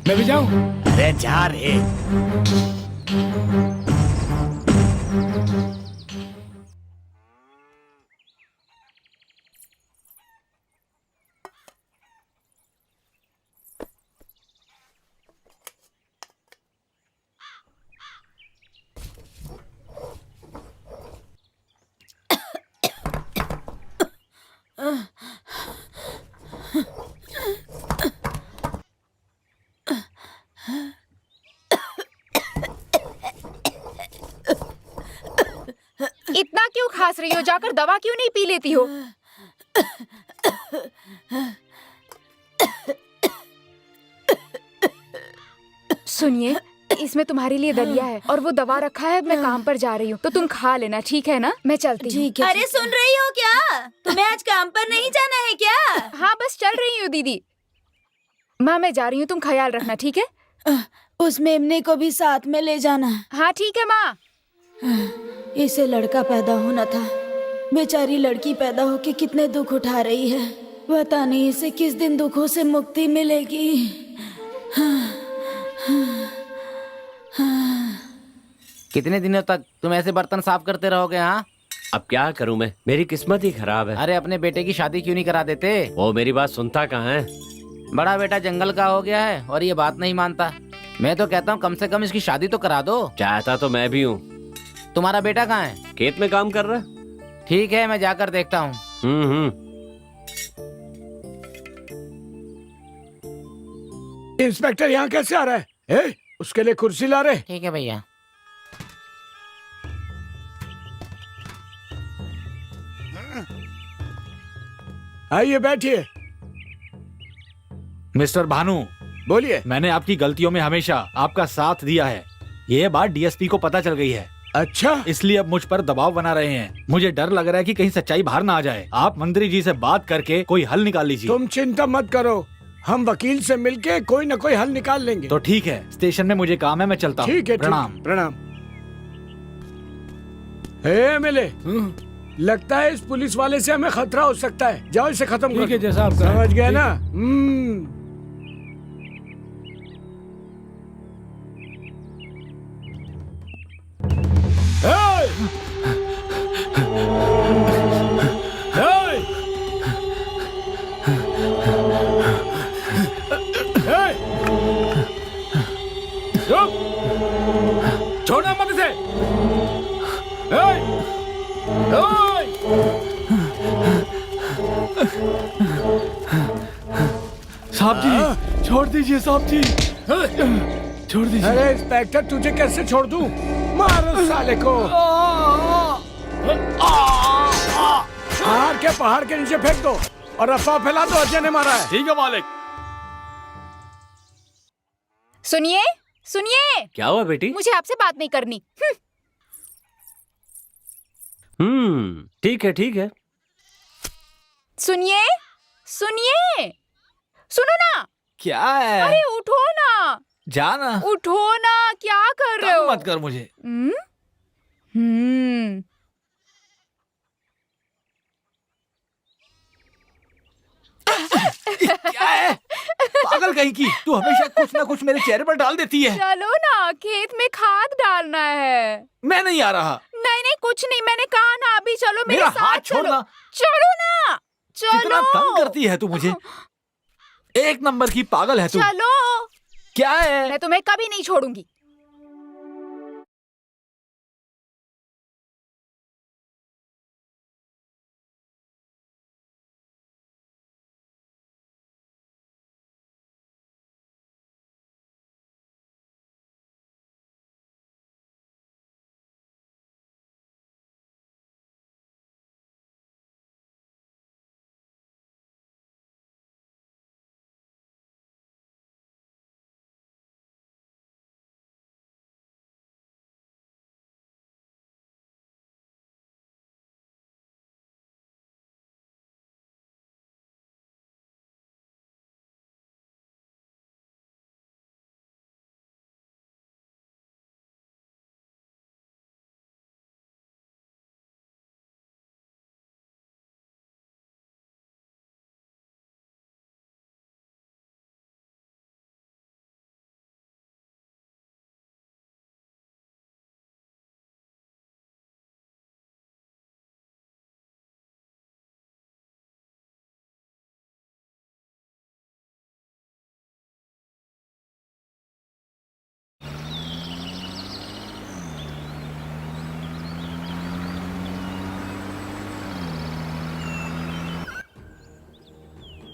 मैं भी जाऊँ? अरे जा रे। इतना क्यों खास रही हो? जाकर दवा क्यों नहीं पी लेती हो? सुनिए, इसमें तुम्हारे लिए दलिया है और वो दवा रखा है। मैं काम पर जा रही हूँ, तो तुम खा लेना, ठीक है ना? मैं चलती हूँ। ठीक है। अरे सुन रही हो क्या? तुम्हें आज काम पर नहीं जाना है क्या? हाँ, बस चल रही हूँ दीदी। माँ मैं जा रही हूँ, तुम ख्याल रखना, ठीक है? उस मेमने को भी साथ में ले जाना। हाँ ठीक है माँ। इसे लड़का पैदा होना था, बेचारी लड़की पैदा होके कितने दुख उठा रही है। पता नहीं इसे किस दिन दुखों से मुक्ति मिलेगी। कितने दिनों तक तुम ऐसे बर्तन साफ करते रहोगे? हाँ, अब क्या करूं मैं, मेरी किस्मत ही खराब है। अरे अपने बेटे की शादी क्यों नहीं करा देते? वो मेरी बात सुनता कहाँ है। बड़ा बेटा जंगल का हो गया है और ये बात नहीं मानता। मैं तो कहता हूँ कम से कम इसकी शादी तो करा दो। चाहता तो मैं भी हूँ। तुम्हारा बेटा कहाँ है? खेत में काम कर रहा है। ठीक है, मैं जाकर देखता हूँ। इंस्पेक्टर यहाँ कैसे आ रहा है? उसके लिए कुर्सी ला रहे। ठीक है भैया। आइए बैठिए। मिस्टर भानु, बोलिए। मैंने आपकी गलतियों में हमेशा आपका साथ दिया है। ये बात डीएसपी को पता चल गई है। अच्छा, इसलिए अब मुझ पर दबाव बना रहे हैं। मुझे डर लग रहा है कि कहीं सच्चाई बाहर ना आ जाए। आप मंत्री जी से बात करके कोई हल निकाल लीजिए। तुम चिंता मत करो, हम वकील से मिलके कोई न कोई हल निकाल लेंगे। तो ठीक है, स्टेशन में मुझे काम है, मैं चलता हूँ। ठीक है, प्रणाम। प्रणाम। हे मिले, लगता है इस पुलिस वाले से हमें खतरा हो सकता है। जाओ इसे खत्म कर। ठीक है, जैसा आप समझ गए ना? हे! हे! हे! चुप! छोड़ना मत इसे। हे! हे! साहब जी, छोड़ दीजिए साहब जी, छोड़ दीजिए। अरे इंस्पेक्टर, तुझे कैसे छोड़ दूं? मारो साले को। हार के पहाड़ के नीचे फेंक दो और अफवाह फैला दो अजय ने मारा है। ठीक है मालिक। सुनिए सुनिए, क्या हुआ बेटी? मुझे आपसे बात नहीं करनी। ठीक है ठीक है। सुनिए सुनिए, सुनो ना। क्या है? अरे उठो ना, जाना। उठो ना, क्या कर रहे हो? मत कर मुझे। क्या है? पागल कहीं की, तू हमेशा कुछ ना कुछ मेरे चेहरे पर डाल देती है। चलो ना, खेत में खाद डालना है। मैं नहीं आ रहा। नहीं नहीं, कुछ नहीं, मैंने कहा ना, अभी चलो मेरे मेरा साथ। हाथ चलो छोड़ना। चलो ना, कितना चलो। तंग करती है तू मुझे। एक नंबर की पागल है तू। चलो, क्या है? मैं तुम्हें कभी नहीं छोड़ूंगी।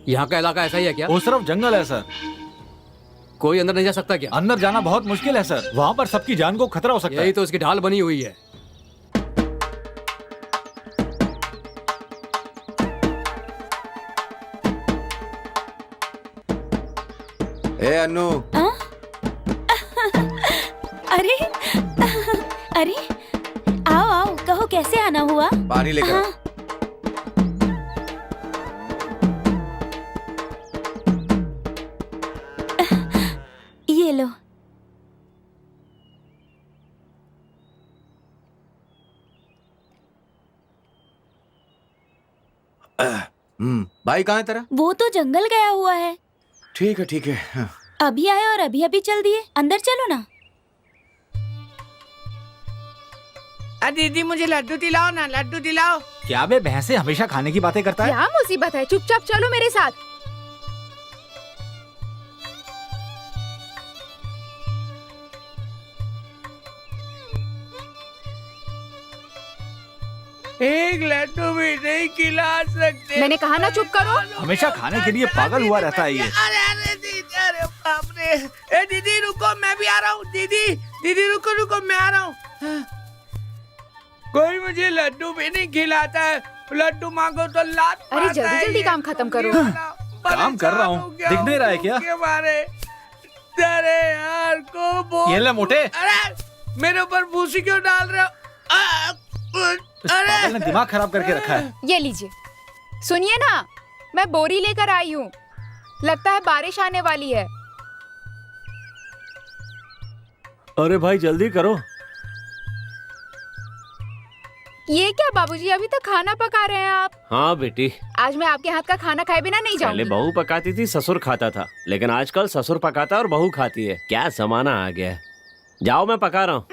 यहाँ का इलाका ऐसा ही है क्या? उस तरफ जंगल है सर। कोई अंदर नहीं जा सकता क्या? अंदर जाना बहुत मुश्किल है सर, वहाँ पर सबकी जान को खतरा हो सकता यही है। तो उसकी ढाल बनी हुई है। ए अन्नू, अरे अरे, आओ आओ, कहो कैसे आना हुआ? पानी लेकर आ। ये लो। भाई कहाँ है तेरा? वो तो जंगल गया हुआ है। ठीक है ठीक है। हाँ। अभी आए और अभी अभी चल दिए। अंदर चलो ना। दीदी मुझे लड्डू दिलाओ ना, लड्डू दिलाओ। क्या बे, भैंसे हमेशा खाने की बातें करता है। क्या मुसीबत है, चुपचाप चलो मेरे साथ। एक लड्डू भी नहीं खिला सकते। मैंने कहा ना, चुप करो। हमेशा खाने के लिए पागल हुआ रहता है ये। अरे अरे दीदी, अरे बाप रे। ए दीदी रुको, मैं भी आ रहा हूँ। दीदी दीदी रुको रुको, मैं आ रहा हूँ। कोई मुझे लड्डू भी नहीं खिलाता है। लड्डू मांगो तो लात अरे मारता जल्दी है जल्दी ये। काम खत्म करो। काम कर रहा हूँ, दिख नहीं रहा है क्या? के मारे। अरे यार को बोल। ये ले मोटे। अरे मेरे ऊपर भूसी क्यों डाल रहे हो? इस पागल ने दिमाग खराब करके रखा है। ये लीजिए। सुनिए ना, मैं बोरी लेकर आई हूँ। लगता है बारिश आने वाली है। अरे भाई जल्दी करो। ये क्या बाबूजी, अभी तक खाना पका रहे हैं आप? हाँ बेटी, आज मैं आपके हाथ का खाना खाए बिना नहीं पहले जाऊंगी। बहू पकाती थी, ससुर खाता था, लेकिन आजकल ससुर पकाता है और बहू खाती है। क्या जमाना आ गया है। जाओ, मैं पका रहा हूँ।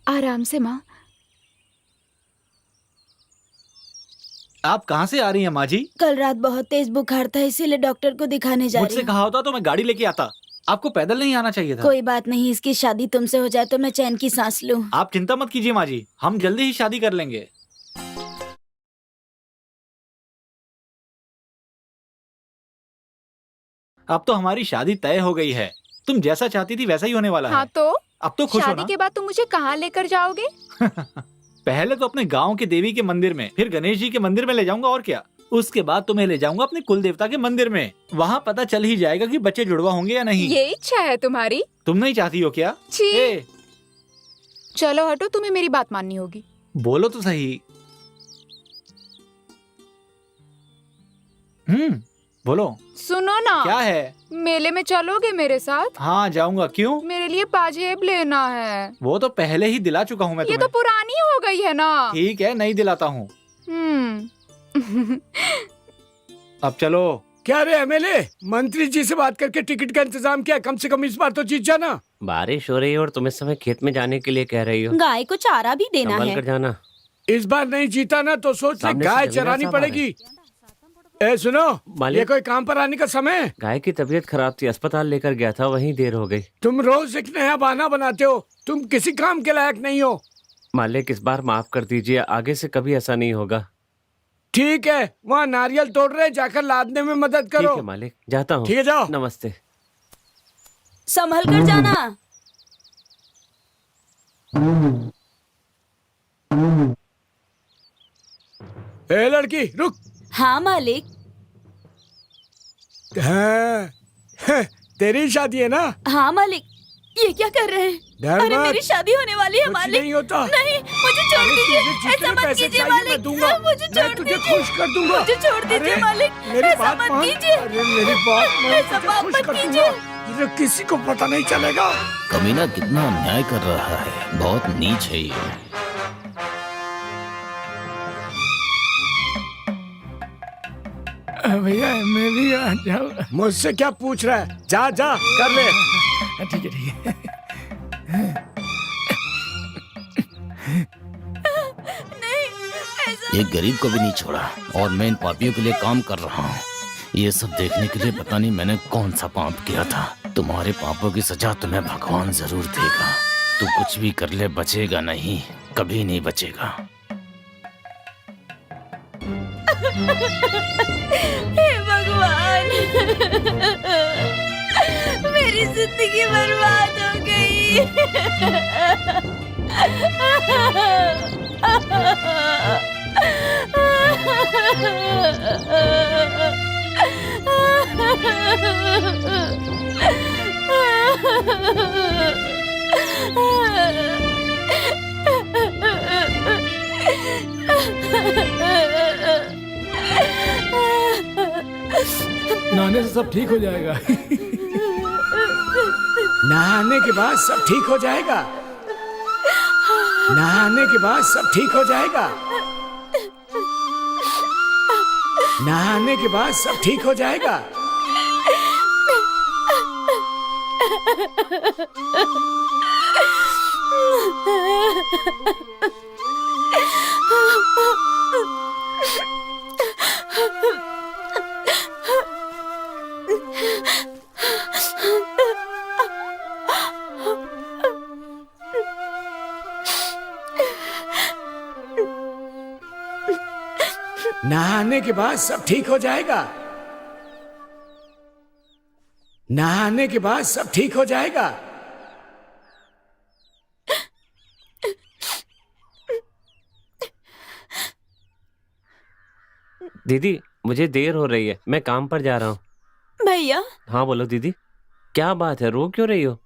आराम से माँ। आप कहाँ से आ रही हैं माँ जी? कल रात बहुत तेज बुखार था, इसीलिए डॉक्टर को दिखाने जा रही मुझसे हूँ। कहा होता तो मैं गाड़ी लेके आता। आपको पैदल नहीं आना चाहिए था। कोई बात नहीं, इसकी शादी तुमसे हो जाए तो मैं चैन की सांस लूं। आप चिंता मत कीजिए माँ जी, हम जल्दी ही शादी कर लेंगे। अब तो हमारी शादी तय हो गई है। तुम जैसा चाहती थी वैसा ही होने वाला हाँ है। तो अब तो खुश हो शादी ना? के बाद तुम मुझे कहाँ लेकर जाओगे? पहले तो अपने गांव के देवी के मंदिर में, फिर गणेश जी के मंदिर में ले जाऊंगा और क्या। उसके बाद तुम्हें ले जाऊंगा अपने कुल देवता के मंदिर में। वहाँ पता चल ही जाएगा कि बच्चे जुड़वा होंगे या नहीं। ये इच्छा है तुम्हारी? तुम नहीं चाहती हो क्या? छी। ए, चलो हटो, तुम्हें मेरी बात माननी होगी। बोलो तो सही। बोलो। सुनो ना, क्या है? मेले में चलोगे मेरे साथ? हाँ जाऊंगा। क्यों? मेरे लिए पाजेब लेना है। वो तो पहले ही दिला चुका हूँ मैं ये तो तुम्हें। पुरानी हो गई है ना। ठीक है, नहीं दिलाता हूँ। अब चलो। क्या रे एमएलए, मंत्री जी से बात करके टिकट का इंतजाम किया? कम से कम इस बार तो जीत जाना। बारिश हो रही है और तुम इस समय खेत में जाने के लिए कह रही हो। गाय को चारा भी देना संभल है। कर जाना। इस बार नहीं जीता ना तो सोच ले सामने से गाय जमींदार चरानी साहब आ रहे पड़ेगी। ए सुनो, मालिक। ये कोई काम पर आने का समय है? गाय की तबीयत खराब थी, अस्पताल लेकर गया था, वहीं देर हो गई। तुम रोज एक नया बहाना बनाते हो, तुम किसी काम के लायक नहीं हो। मालिक, इस बार माफ कर दीजिए, आगे से कभी ऐसा नहीं होगा। ठीक है, वहाँ नारियल तोड़ रहे हैं, जाकर लादने में मदद ठीक करो। है मालिक, जाता हूँ। ठीक है, जाओ। नमस्ते। संभल कर जाना। ए लड़की रुक। हाँ मालिक। हाँ, तेरी शादी है ना? हाँ मालिक। ये क्या कर रहे हैं? डर अरे मत। मेरी शादी होने वाली है कुछ मालिक। नहीं होता। नहीं, मुझे छोड़ अरे दीजिए। तुझे जितने ऐसा मत पैसे कीजिए चाहिए मैं मालिक। दूंगा। मुझे मैं छोड़ तुझे दीजिए। खुश कर दूंगा। मुझे छोड़ दीजिए अरे, मालिक। मेरी ऐसा बात मत मान। कीजिए। अरे मेरी बात मान, ऐसा तुझे बात खुश मत कर कीजिए। दूंगा। ये किसी को पता नहीं चलेगा। कमीना कितना अन्याय कर रहा है, बहुत नीच है ये। भैया मैं भी आ जाऊँ। मुझसे क्या पूछ रहा है? जा जा कर ले। ठीक है ठीक है। ये गरीब को भी नहीं छोड़ा और मैं इन पापियों के लिए काम कर रहा हूँ। ये सब देखने के लिए पता नहीं मैंने कौन सा पाप किया था। तुम्हारे पापों की सजा तुम्हें भगवान जरूर देगा। तू कुछ भी कर ले, बचेगा नहीं, कभी नहीं बचेगा। हे भगवान, मेरी जिंदगी बर्बाद हो गई। नहाने से सब ठीक हो जाएगा। नहाने के बाद सब ठीक हो जाएगा। नहाने के बाद सब ठीक हो जाएगा। नहाने के बाद सब ठीक हो जाएगा। नहाने के बाद सब ठीक हो जाएगा। नहाने के बाद सब ठीक हो जाएगा। दीदी, मुझे देर हो रही है, मैं काम पर जा रहा हूँ। भैया। हाँ बोलो दीदी, क्या बात है, रो क्यों रही हो?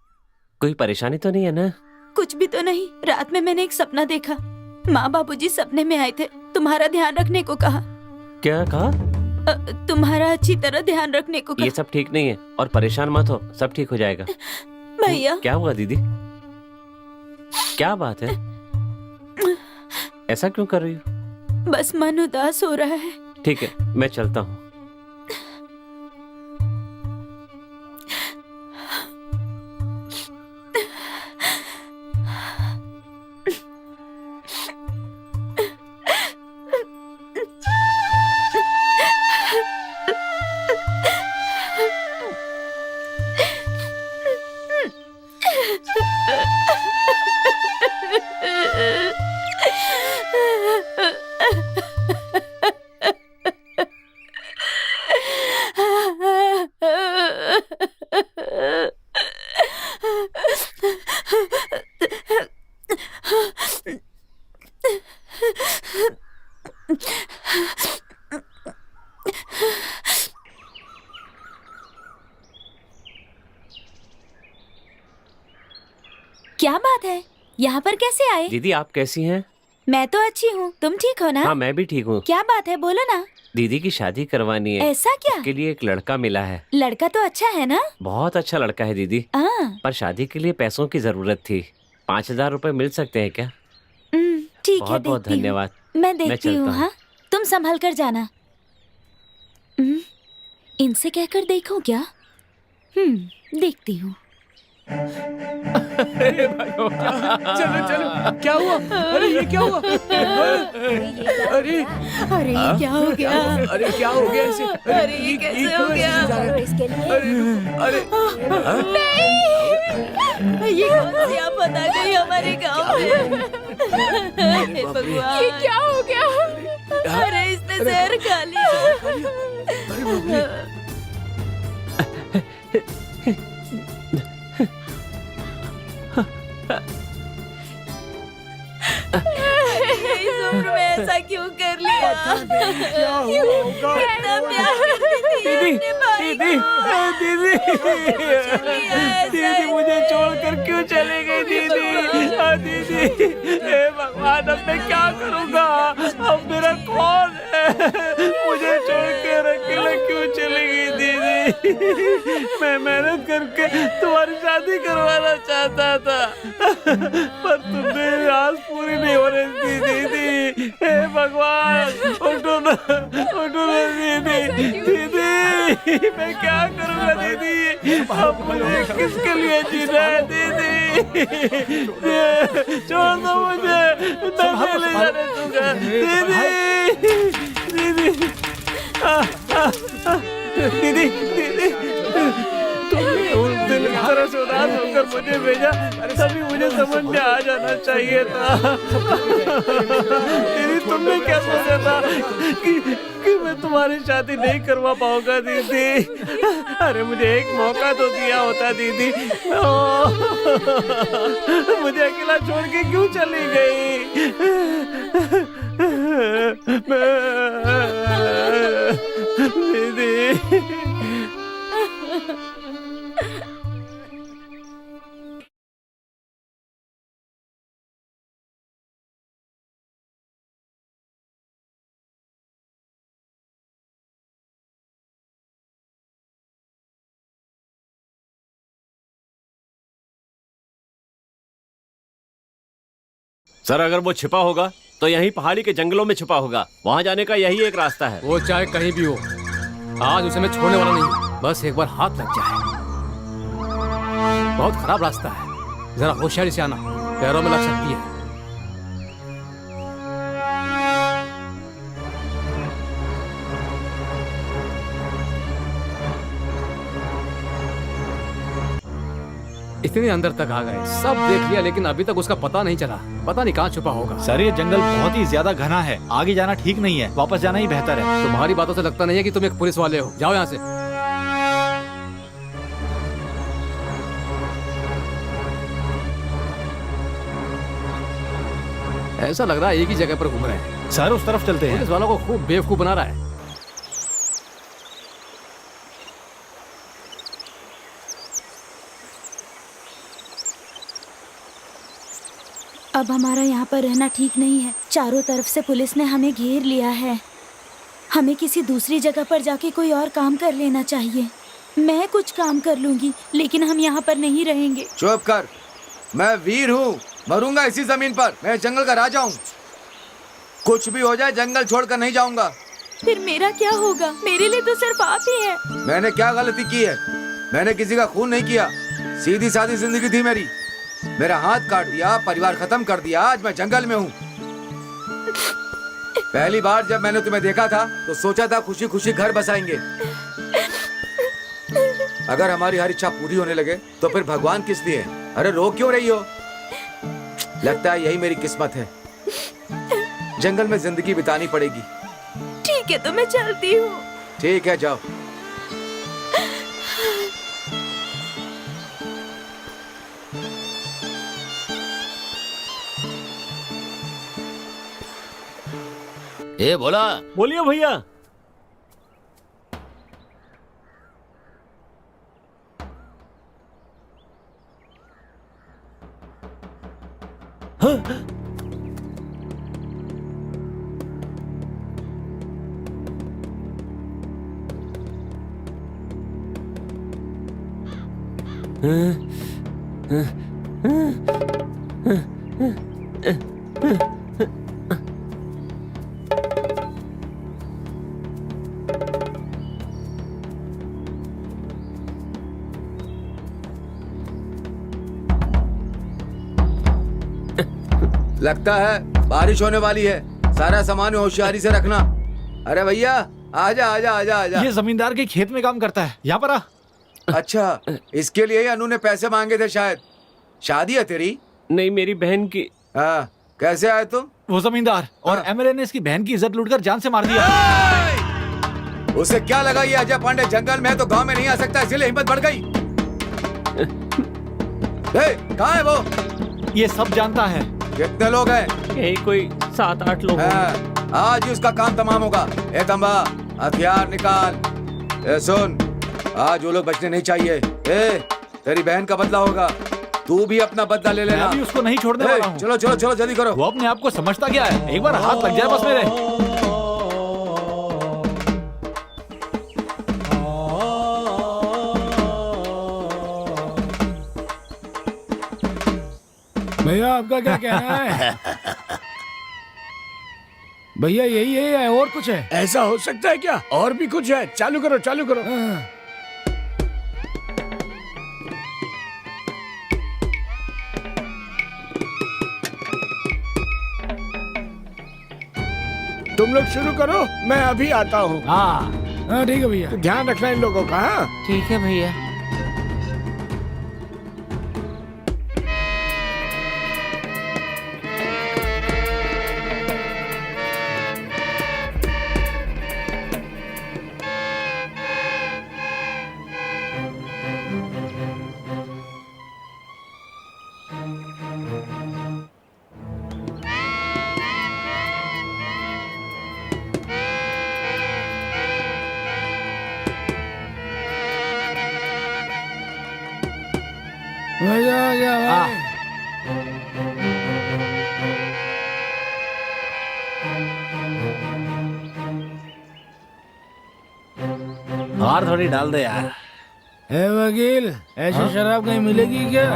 कोई परेशानी तो नहीं है ना? कुछ भी तो नहीं। रात में मैंने एक सपना देखा। माँ बाबूजी सपने में आए थे, तुम्हारा ध्यान रखने को कहा। क्या कहा? तुम्हारा अच्छी तरह ध्यान रखने को ये कहा। सब ठीक नहीं है और परेशान मत हो, सब ठीक हो जाएगा। भैया। क्या हुआ दीदी? क्या बात है? ऐसा क्यों कर रही हो? बस मन उदास हो रहा है। ठीक है, मैं चलता हूँ। क्या बात है, यहाँ पर कैसे आए? दीदी आप कैसी हैं? मैं तो अच्छी हूँ, तुम ठीक हो ना? हाँ मैं भी ठीक हूँ। क्या बात है, बोलो ना। दीदी की शादी करवानी है। ऐसा क्या? उसके लिए एक लड़का मिला है। लड़का तो अच्छा है ना? बहुत अच्छा लड़का है दीदी, पर शादी के लिए पैसों की जरूरत थी। 5,000 रुपए मिल सकते हैं क्या? ठीक है, बहुत बहुत देखती हूँ। धन्यवाद। मैं देखती चलता हूँ। हूँ। हाँ, तुम संभल कर जाना। इनसे कहकर देखूं क्या? देखती हूँ। चलो चलो, क्या हुआ? अरे ये क्या हुआ? अरे अरे ये क्या हो गया? अरे क्या हो गया इसे? अरे ये कैसे हो गया? इसके लिए अरे ये कौन सी आफत आ गई हमारे गांव में? हे भगवान, ये क्या हो गया? अरे इसने जहर खा लिया। इस उम्र में ऐसा क्यों कर लिया? क्या होगा? कितना प्यार करती थी अपने भाई को। दीदी मुझे छोड़कर क्यों चले गई दीदी? दीदी, हे भगवान, अब मैं क्या करूँगा? अब मेरा कौन है? मुझे छोड़कर अकेला क्यों चली गई दीदी? मैं मेहनत करके तुम्हारी शादी करवाना चाहता था, पर तुमने आस पूरी नहीं हो रही थी दीदी। हे भगवान, उठो ना दीदी। दीदी मैं क्या करूँगा दीदी? अब मुझे किसके लिए जीना है दीदी? छोड़ दो मुझे, मैं ले जाने दूंगा दीदी। दीदी दीदी, तुमने उस दिन इस तरह से उदास होकर मुझे भेजा, तभी मुझे समझ में आ जाना चाहिए था। दीदी तुमने क्या सोचा था कि मैं तुम्हारी शादी नहीं करवा पाऊंगा दीदी? अरे मुझे एक मौका तो दिया होता दीदी। मुझे अकेला छोड़ के क्यों चली गई? दीदी सर, अगर वो छिपा होगा तो यहीं पहाड़ी के जंगलों में छिपा होगा। वहाँ जाने का यही एक रास्ता है। वो चाहे कहीं भी हो, आज उसे मैं छोड़ने वाला नहीं। बस एक बार हाथ लग जाए। बहुत खराब रास्ता है, जरा होशियारी से आना, पैरों में लग सकती है। इतने अंदर तक आ गए, सब देख लिया, लेकिन अभी तक उसका पता नहीं चला। पता नहीं कहाँ छुपा होगा। सर ये जंगल बहुत ही ज्यादा घना है, आगे जाना ठीक नहीं है, वापस जाना ही बेहतर है। तुम्हारी बातों से लगता नहीं है कि तुम एक पुलिस वाले हो। जाओ यहाँ से। ऐसा लग रहा है एक ही जगह पर घूम रहे हैं। सर उस तरफ चलते हैं। पुलिस वालों को खूब बेवकूफ बना रहा है। अब हमारा यहाँ पर रहना ठीक नहीं है। चारों तरफ से पुलिस ने हमें घेर लिया है। हमें किसी दूसरी जगह पर जाके कोई और काम कर लेना चाहिए। मैं कुछ काम कर लूंगी, लेकिन हम यहाँ पर नहीं रहेंगे। चुप कर, मैं वीर हूँ, मरूंगा इसी जमीन पर। मैं जंगल का राजा हूँ। कुछ भी हो जाए जंगल छोड़कर नहीं जाऊंगा। फिर मेरा क्या होगा? मेरे लिए तो सिर्फ आप ही है। मैंने क्या गलती की है? मैंने किसी का खून नहीं किया। सीधी सादी जिंदगी थी मेरी। मेरा हाथ काट दिया, परिवार खत्म कर दिया, आज मैं जंगल में हूँ। पहली बार जब मैंने तुम्हें देखा था तो सोचा था खुशी खुशी घर बसाएंगे। अगर हमारी हर इच्छा पूरी होने लगे तो फिर भगवान किस लिए? अरे रो क्यों रही हो? लगता है यही मेरी किस्मत है। जंगल में जिंदगी बितानी पड़ेगी। ठीक है, तो मैं चलती हूँ। ठीक है, जाओ। ए बोला। बोलिए भैया। लगता है बारिश होने वाली है। सारा सामान होशियारी से रखना। अरे भैया आजा आजा आजा आजा। ये जमींदार के खेत में काम करता है, यहाँ पर आ। अच्छा, इसके लिए ही अनु ने पैसे मांगे थे शायद। शादी है तेरी? नहीं, मेरी बहन की। हाँ, कैसे आए तुम? वो जमींदार और हाँ। एमएलए ने इसकी बहन की इज्जत लूटकर जान से मार दिया। उसे क्या लगा ये अजय पांडे जंगल में है तो गांव में नहीं आ सकता, इसलिए हिम्मत बढ़ गई। कहाँ है वो? ये सब जानता है। कितने लोग हैं? यही कोई 7-8 लोग होंगे। हाँ, आज ही उसका काम तमाम होगा। ए तंबा, हथियार निकाल। ए सुन, आज वो लोग बचने नहीं चाहिए। ए, तेरी बहन का बदला होगा, तू भी अपना बदला ले लेना। मैं भी उसको नहीं छोड़ने वाला हूँ। चलो चलो चलो जल्दी करो। वो अपने आप को समझता क्या है? एक बार हाथ लग जाए बस मेरे। भैया आपका क्या कहना है? भैया यही है या और कुछ है? ऐसा हो सकता है क्या? और भी कुछ है? चालू करो चालू करो। तुम लोग शुरू करो, मैं अभी आता हूँ। हाँ ठीक है भैया, ध्यान रखना इन लोगों का। हाँ ठीक है भैया। मजा आ गया भाई। और थोड़ी डाल दे यार। है वकील, ऐसी शराब कहीं मिलेगी क्या?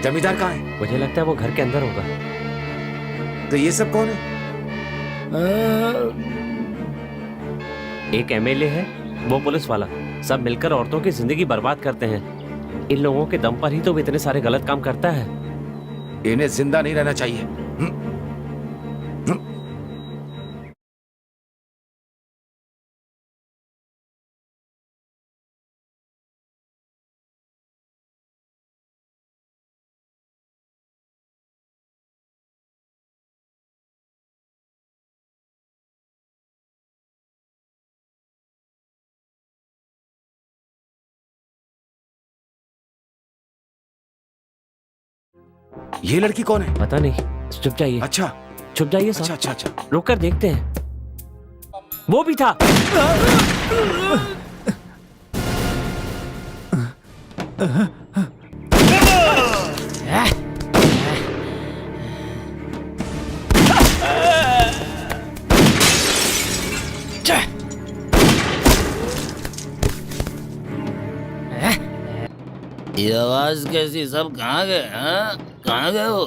जमींदार कहाँ है? मुझे लगता है वो घर के अंदर होगा। तो ये सब कौन है? एक एमएलए है, वो पुलिस वाला, सब मिलकर औरतों की जिंदगी बर्बाद करते हैं। इन लोगों के दम पर ही तो वो इतने सारे गलत काम करता है। इन्हें जिंदा नहीं रहना चाहिए। ये लड़की कौन है? पता नहीं, छुप जाइए। अच्छा छुप जाइए अच्छा साहब। अच्छा अच्छा। रुक कर देखते हैं। वो भी था। ये आवाज कैसी? सब कहाँ गए? हाँ, कहाँ गए वो?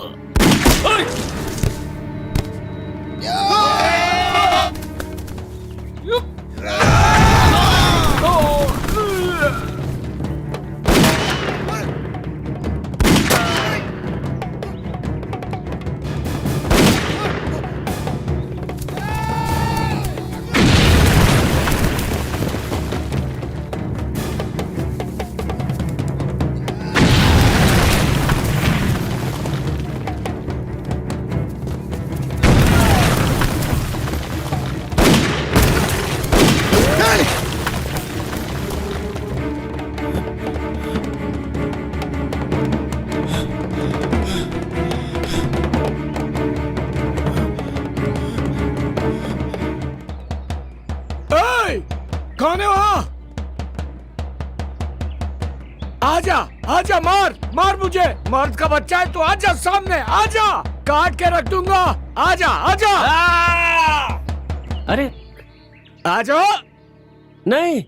कौन है वहाँ? आजा आजा, मार मार मुझे। मर्द का बच्चा है तो आजा सामने, आजा, काट के रख दूंगा। आजा आजा। अरे आजा। नहीं,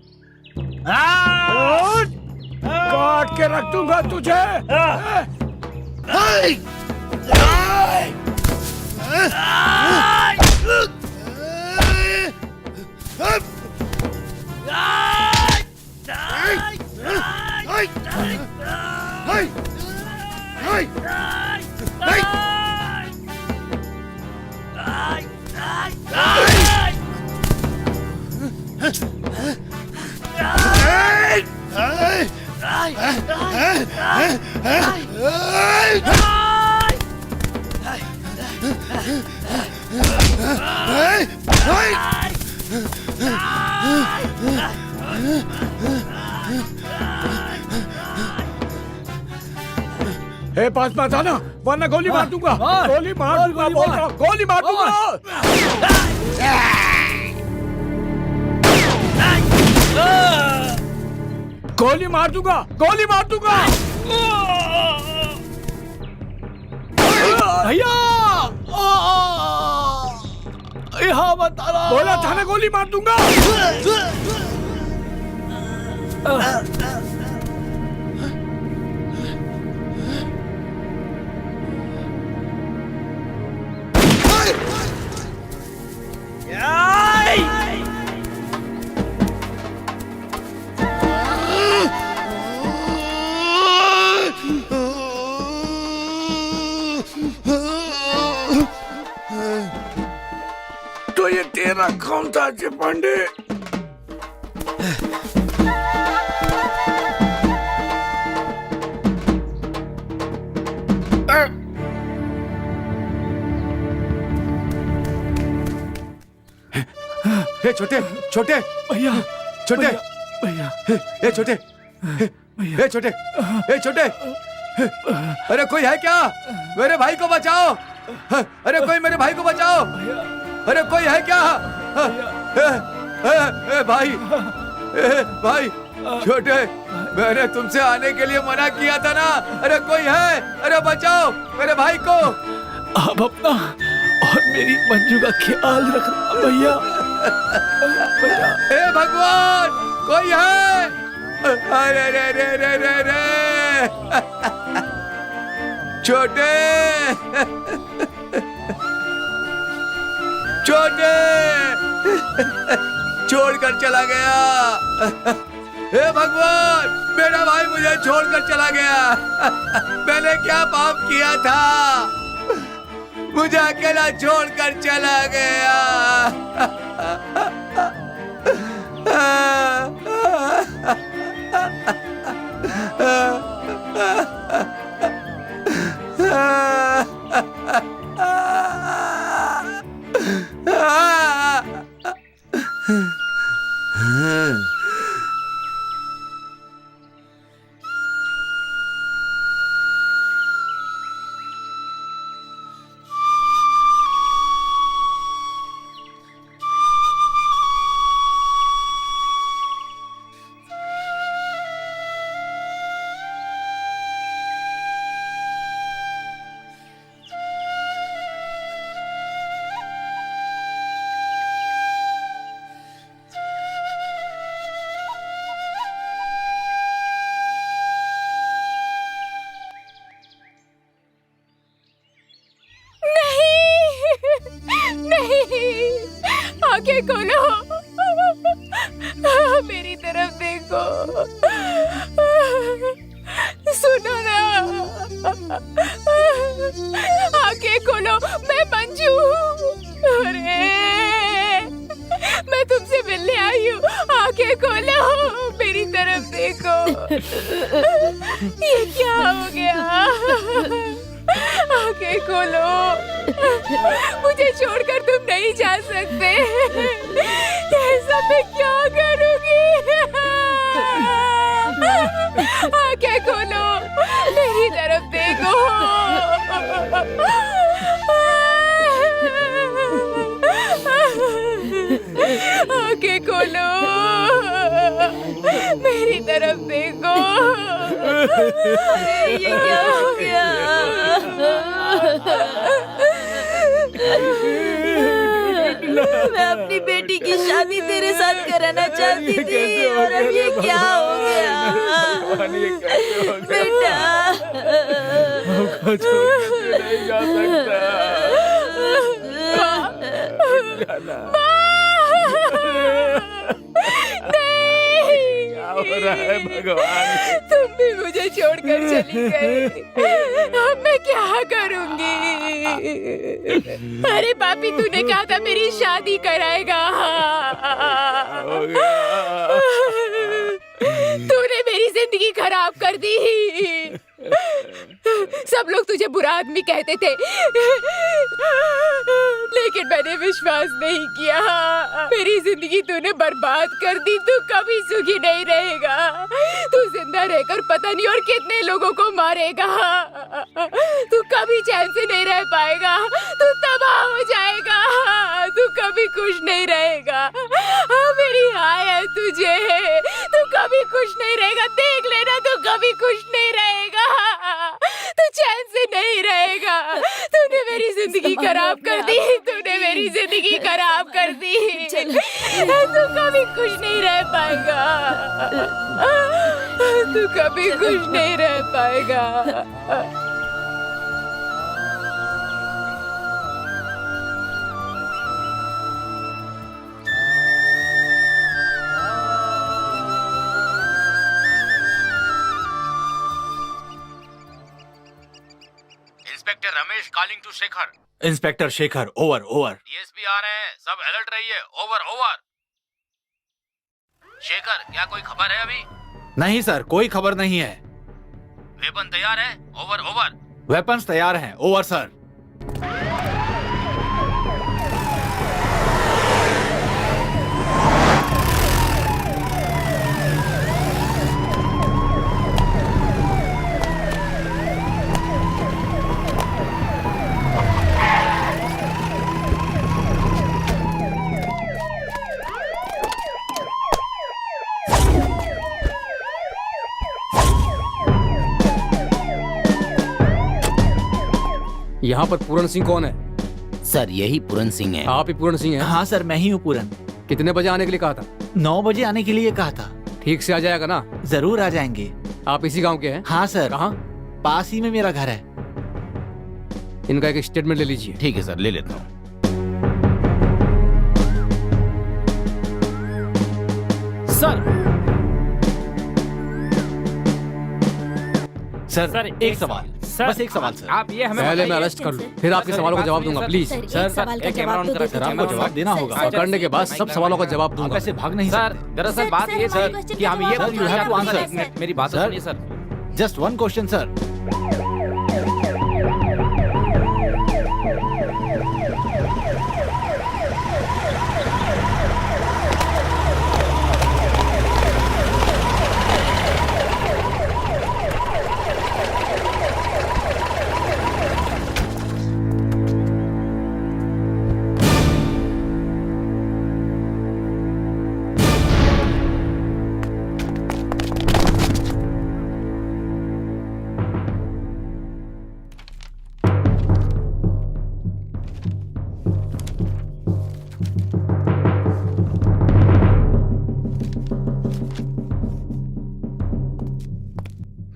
काट के रख दूंगा तुझे। ए, पास मत आना वरना गोली मार दूंगा। गोली मार दूंगा, बोल रहा हूं, गोली मार दूंगा। गोली मार दूंगा, गोली मार दूंगा। भैया यहाँ मत आना। बोला था ना गोली मार दूंगा। तो ये तेरा कौन था अजय पांडे? हे छोटे छोटे भैया, छोटे भैया, हे छोटे हे छोटे हे छोटे। अरे कोई है क्या? मेरे भाई को बचाओ। अरे कोई मेरे भाई को बचाओ। अरे कोई है क्या? भाई भाई छोटे, मैंने तुमसे आने के लिए मना किया था ना। अरे कोई है? अरे बचाओ मेरे भाई को। आप अपना और मेरी मंजू का ख्याल रखना भैया। हे भगवान, कोई है? अरे रे रे रे रे रे। छोटे छोटे छोड़कर चला गया। हे भगवान, मेरा भाई मुझे छोड़कर चला गया। मैंने क्या पाप किया था? मुझे अकेला छोड़कर चला गया। आंखें खोलो, मेरी तरफ देखो, सुनो ना, आंखें खोलो, मैं मंजू हूँ। अरे मैं तुमसे मिलने आई हूँ, आंखें खोलो, मेरी तरफ देखो। ये क्या हो गया? आंखें खोलो, मुझे छोड़कर तुम नहीं जा सकते। ऐसा मैं क्या करूँगी? आंखें खोलो, मेरी तरफ देखो। आंखें खोलो, मेरी तरफ देखो। अरे ये क्या हो गया? मैं अपनी बेटी की शादी तेरे साथ कराना चाहती थी और अब ये क्या हो गया? बेटा नहीं जा सकता। क्या हो रहा है भगवान? तुम भी मुझे छोड़कर चली गई, अब मैं क्या करूंगी? अरे पापी, तूने कहा था मेरी शादी कराएगा। तूने मेरी जिंदगी खराब कर दी। सब लोग तुझे बुरा आदमी कहते थे, लेकिन मैंने विश्वास नहीं किया। मेरी जिंदगी तूने बर्बाद कर दी। तू कभी सुखी नहीं रहेगा। तू जिंदा रहकर पता नहीं और कितने लोगों को मारेगा। तू कभी चैन से नहीं रह पाएगा। तू तबाह हो जाएगा। तू कभी खुश नहीं रहेगा। मेरी हाय है तुझे। तू कभी खुश नहीं रहेगा। देख लेना, तू कभी खुश नहीं रहेगा। तू चैन से नहीं रहेगा। तूने मेरी जिंदगी खराब कर दी। तूने मेरी जिंदगी खराब कर दी। तू कभी खुश नहीं रह पाएगा। तू कभी खुश नहीं रह पाएगा। Inspector Ramesh calling to Shekhar. Inspector Shekhar, over over. DSP आ रहे हैं, सब अलर्ट रहिए। Over over. शेखर, क्या कोई खबर है अभी? नहीं सर, कोई खबर नहीं है। वेपन तैयार है? Over over. वेपन्स तैयार हैं। Over sir. यहाँ पर पूरन सिंह कौन है? सर यही पूरन सिंह है। आप ही पूरन सिंह हैं? हाँ सर, मैं ही हूँ पूरन। कितने बजे आने के लिए कहा था? 9 बजे आने के लिए कहा था। ठीक से आ जाएगा ना? जरूर आ जाएंगे। आप इसी गांव के हैं? हाँ सर। कहाँ? पास ही में मेरा घर है। इनका एक स्टेटमेंट ले लीजिए। ठीक है सर, ले लेता हूँ। सर एक सवाल, बस एक सवाल सर। आप ये हमें पहले मैं अरेस्ट कर लूँ, फिर आपके सवालों का जवाब दूंगा। प्लीज सर कैमरा ऑन करा। सर आपको जवाब देना होगा। पकड़ने के बाद सब सवालों का जवाब दूंगा। ऐसे भाग नहीं सर, सकते। दरअसल बात ये सर कि हम ये sir, you have to answer. एक मिनट, मेरी बात सर। सुनिए sir. Just 1 question sir.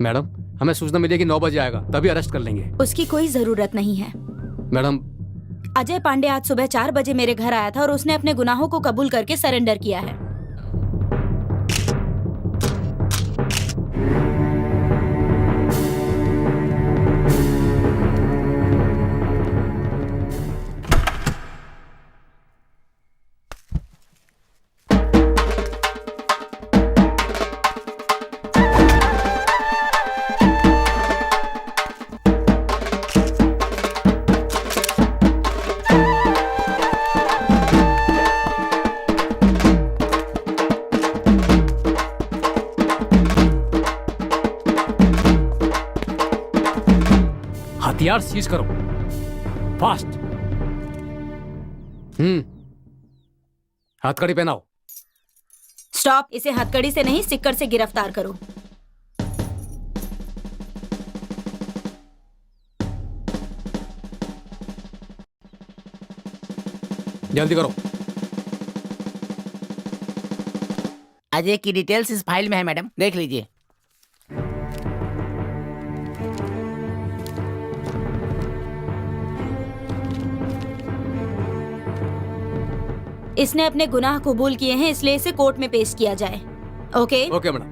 Madam, हमें सूचना मिली है कि 9 बजे आएगा, तभी अरेस्ट कर लेंगे। उसकी कोई जरूरत नहीं है। मैडम, अजय पांडे आज सुबह 4 बजे मेरे घर आया था और उसने अपने गुनाहों को कबूल करके सरेंडर किया है। हथियार सीज करो, फास्ट। हथकड़ी पहनाओ। स्टॉप, इसे हथकड़ी से नहीं सिक्कड़ से गिरफ्तार करो। जल्दी करो। अजय की डिटेल्स इस फाइल में है मैडम, देख लीजिए। इसने अपने गुनाह कबूल किए हैं, इसलिए इसे कोर्ट में पेश किया जाए। Okay? Okay madam.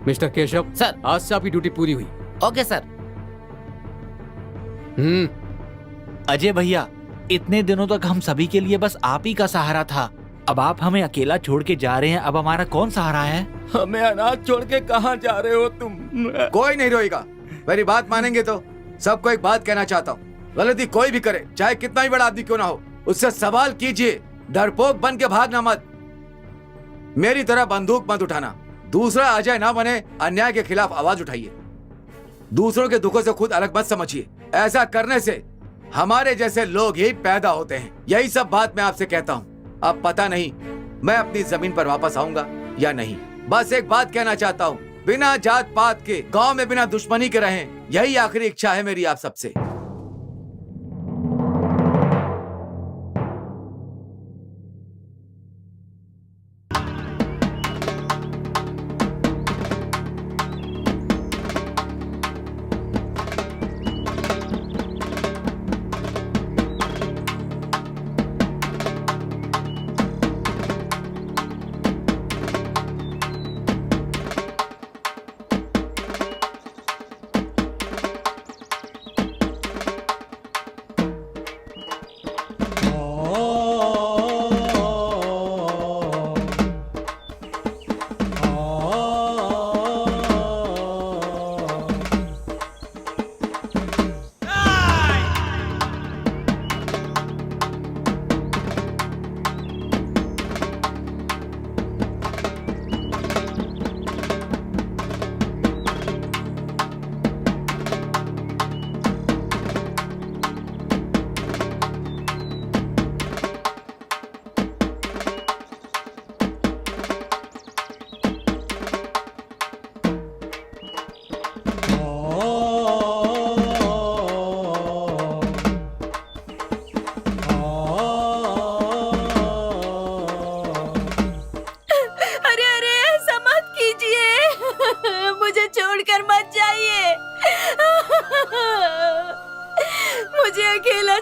Mister Keshav sir. आज से आपकी ड्यूटी पूरी हुई। Okay sir. अजय भैया, इतने दिनों तक हम सभी के लिए बस आप ही का सहारा था। अब आप हमें अकेला छोड़ के जा रहे हैं, अब हमारा कौन सहारा है? हमें अनाथ छोड़ के कहाँ जा रहे हो तुम? कोई नहीं रोएगा। मेरी बात मानेंगे तो सबको एक बात कहना चाहता हूँ, गलती कोई भी करे, चाहे कितना ही बड़ा आदमी क्यों ना हो, उससे सवाल कीजिए। डरपोक बन के भागना मत। मेरी तरह बंदूक मत उठाना। दूसरा अजय ना बने, अन्याय के खिलाफ आवाज उठाइए। दूसरों के दुखों से खुद अलग मत समझिए। ऐसा करने से हमारे जैसे लोग ही पैदा होते हैं। यही सब बात मैं आपसे कहता हूँ। अब पता नहीं मैं अपनी जमीन पर वापस आऊंगा या नहीं। बस एक बात कहना चाहता हूँ, बिना जात पात के गांव में बिना दुश्मनी के रहें, यही आखिरी इच्छा है मेरी आप सबसे।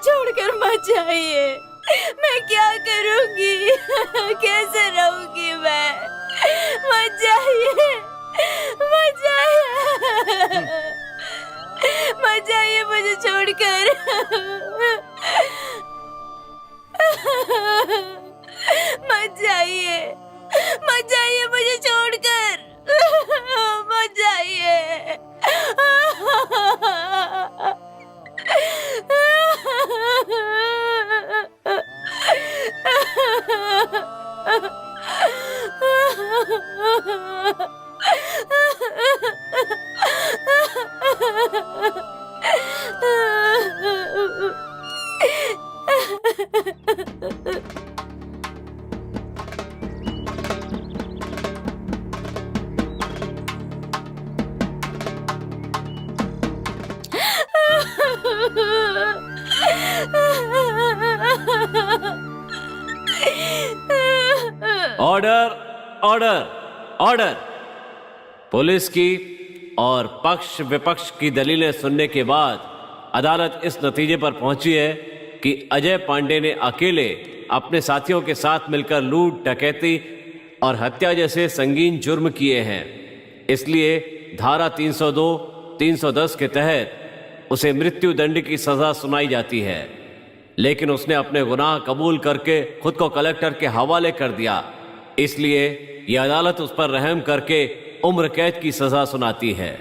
छोड़कर मत जाइए। मैं क्या करूंगी, कैसे रहूंगी मैं? मत जाइए, मत जाइए, मत जाइए मुझे छोड़कर। मत जाइए, मत जाइए मुझे छोड़कर, मत जाइए। Order, order, order. पुलिस की और पक्ष विपक्ष की दलीलें सुनने के बाद अदालत इस नतीजे पर पहुंची है कि अजय पांडे ने अकेले अपने साथियों के साथ मिलकर लूट, डकैती और हत्या जैसे संगीन जुर्म किए हैं। इसलिए धारा 302, 310 के तहत उसे मृत्यु दंड की सजा सुनाई जाती है। लेकिन उसने अपने गुनाह कबूल करके खुद को कलेक्टर के हवाले कर दिया, इसलिए यह अदालत उस पर रहम करके उम्र कैद की सजा सुनाती है।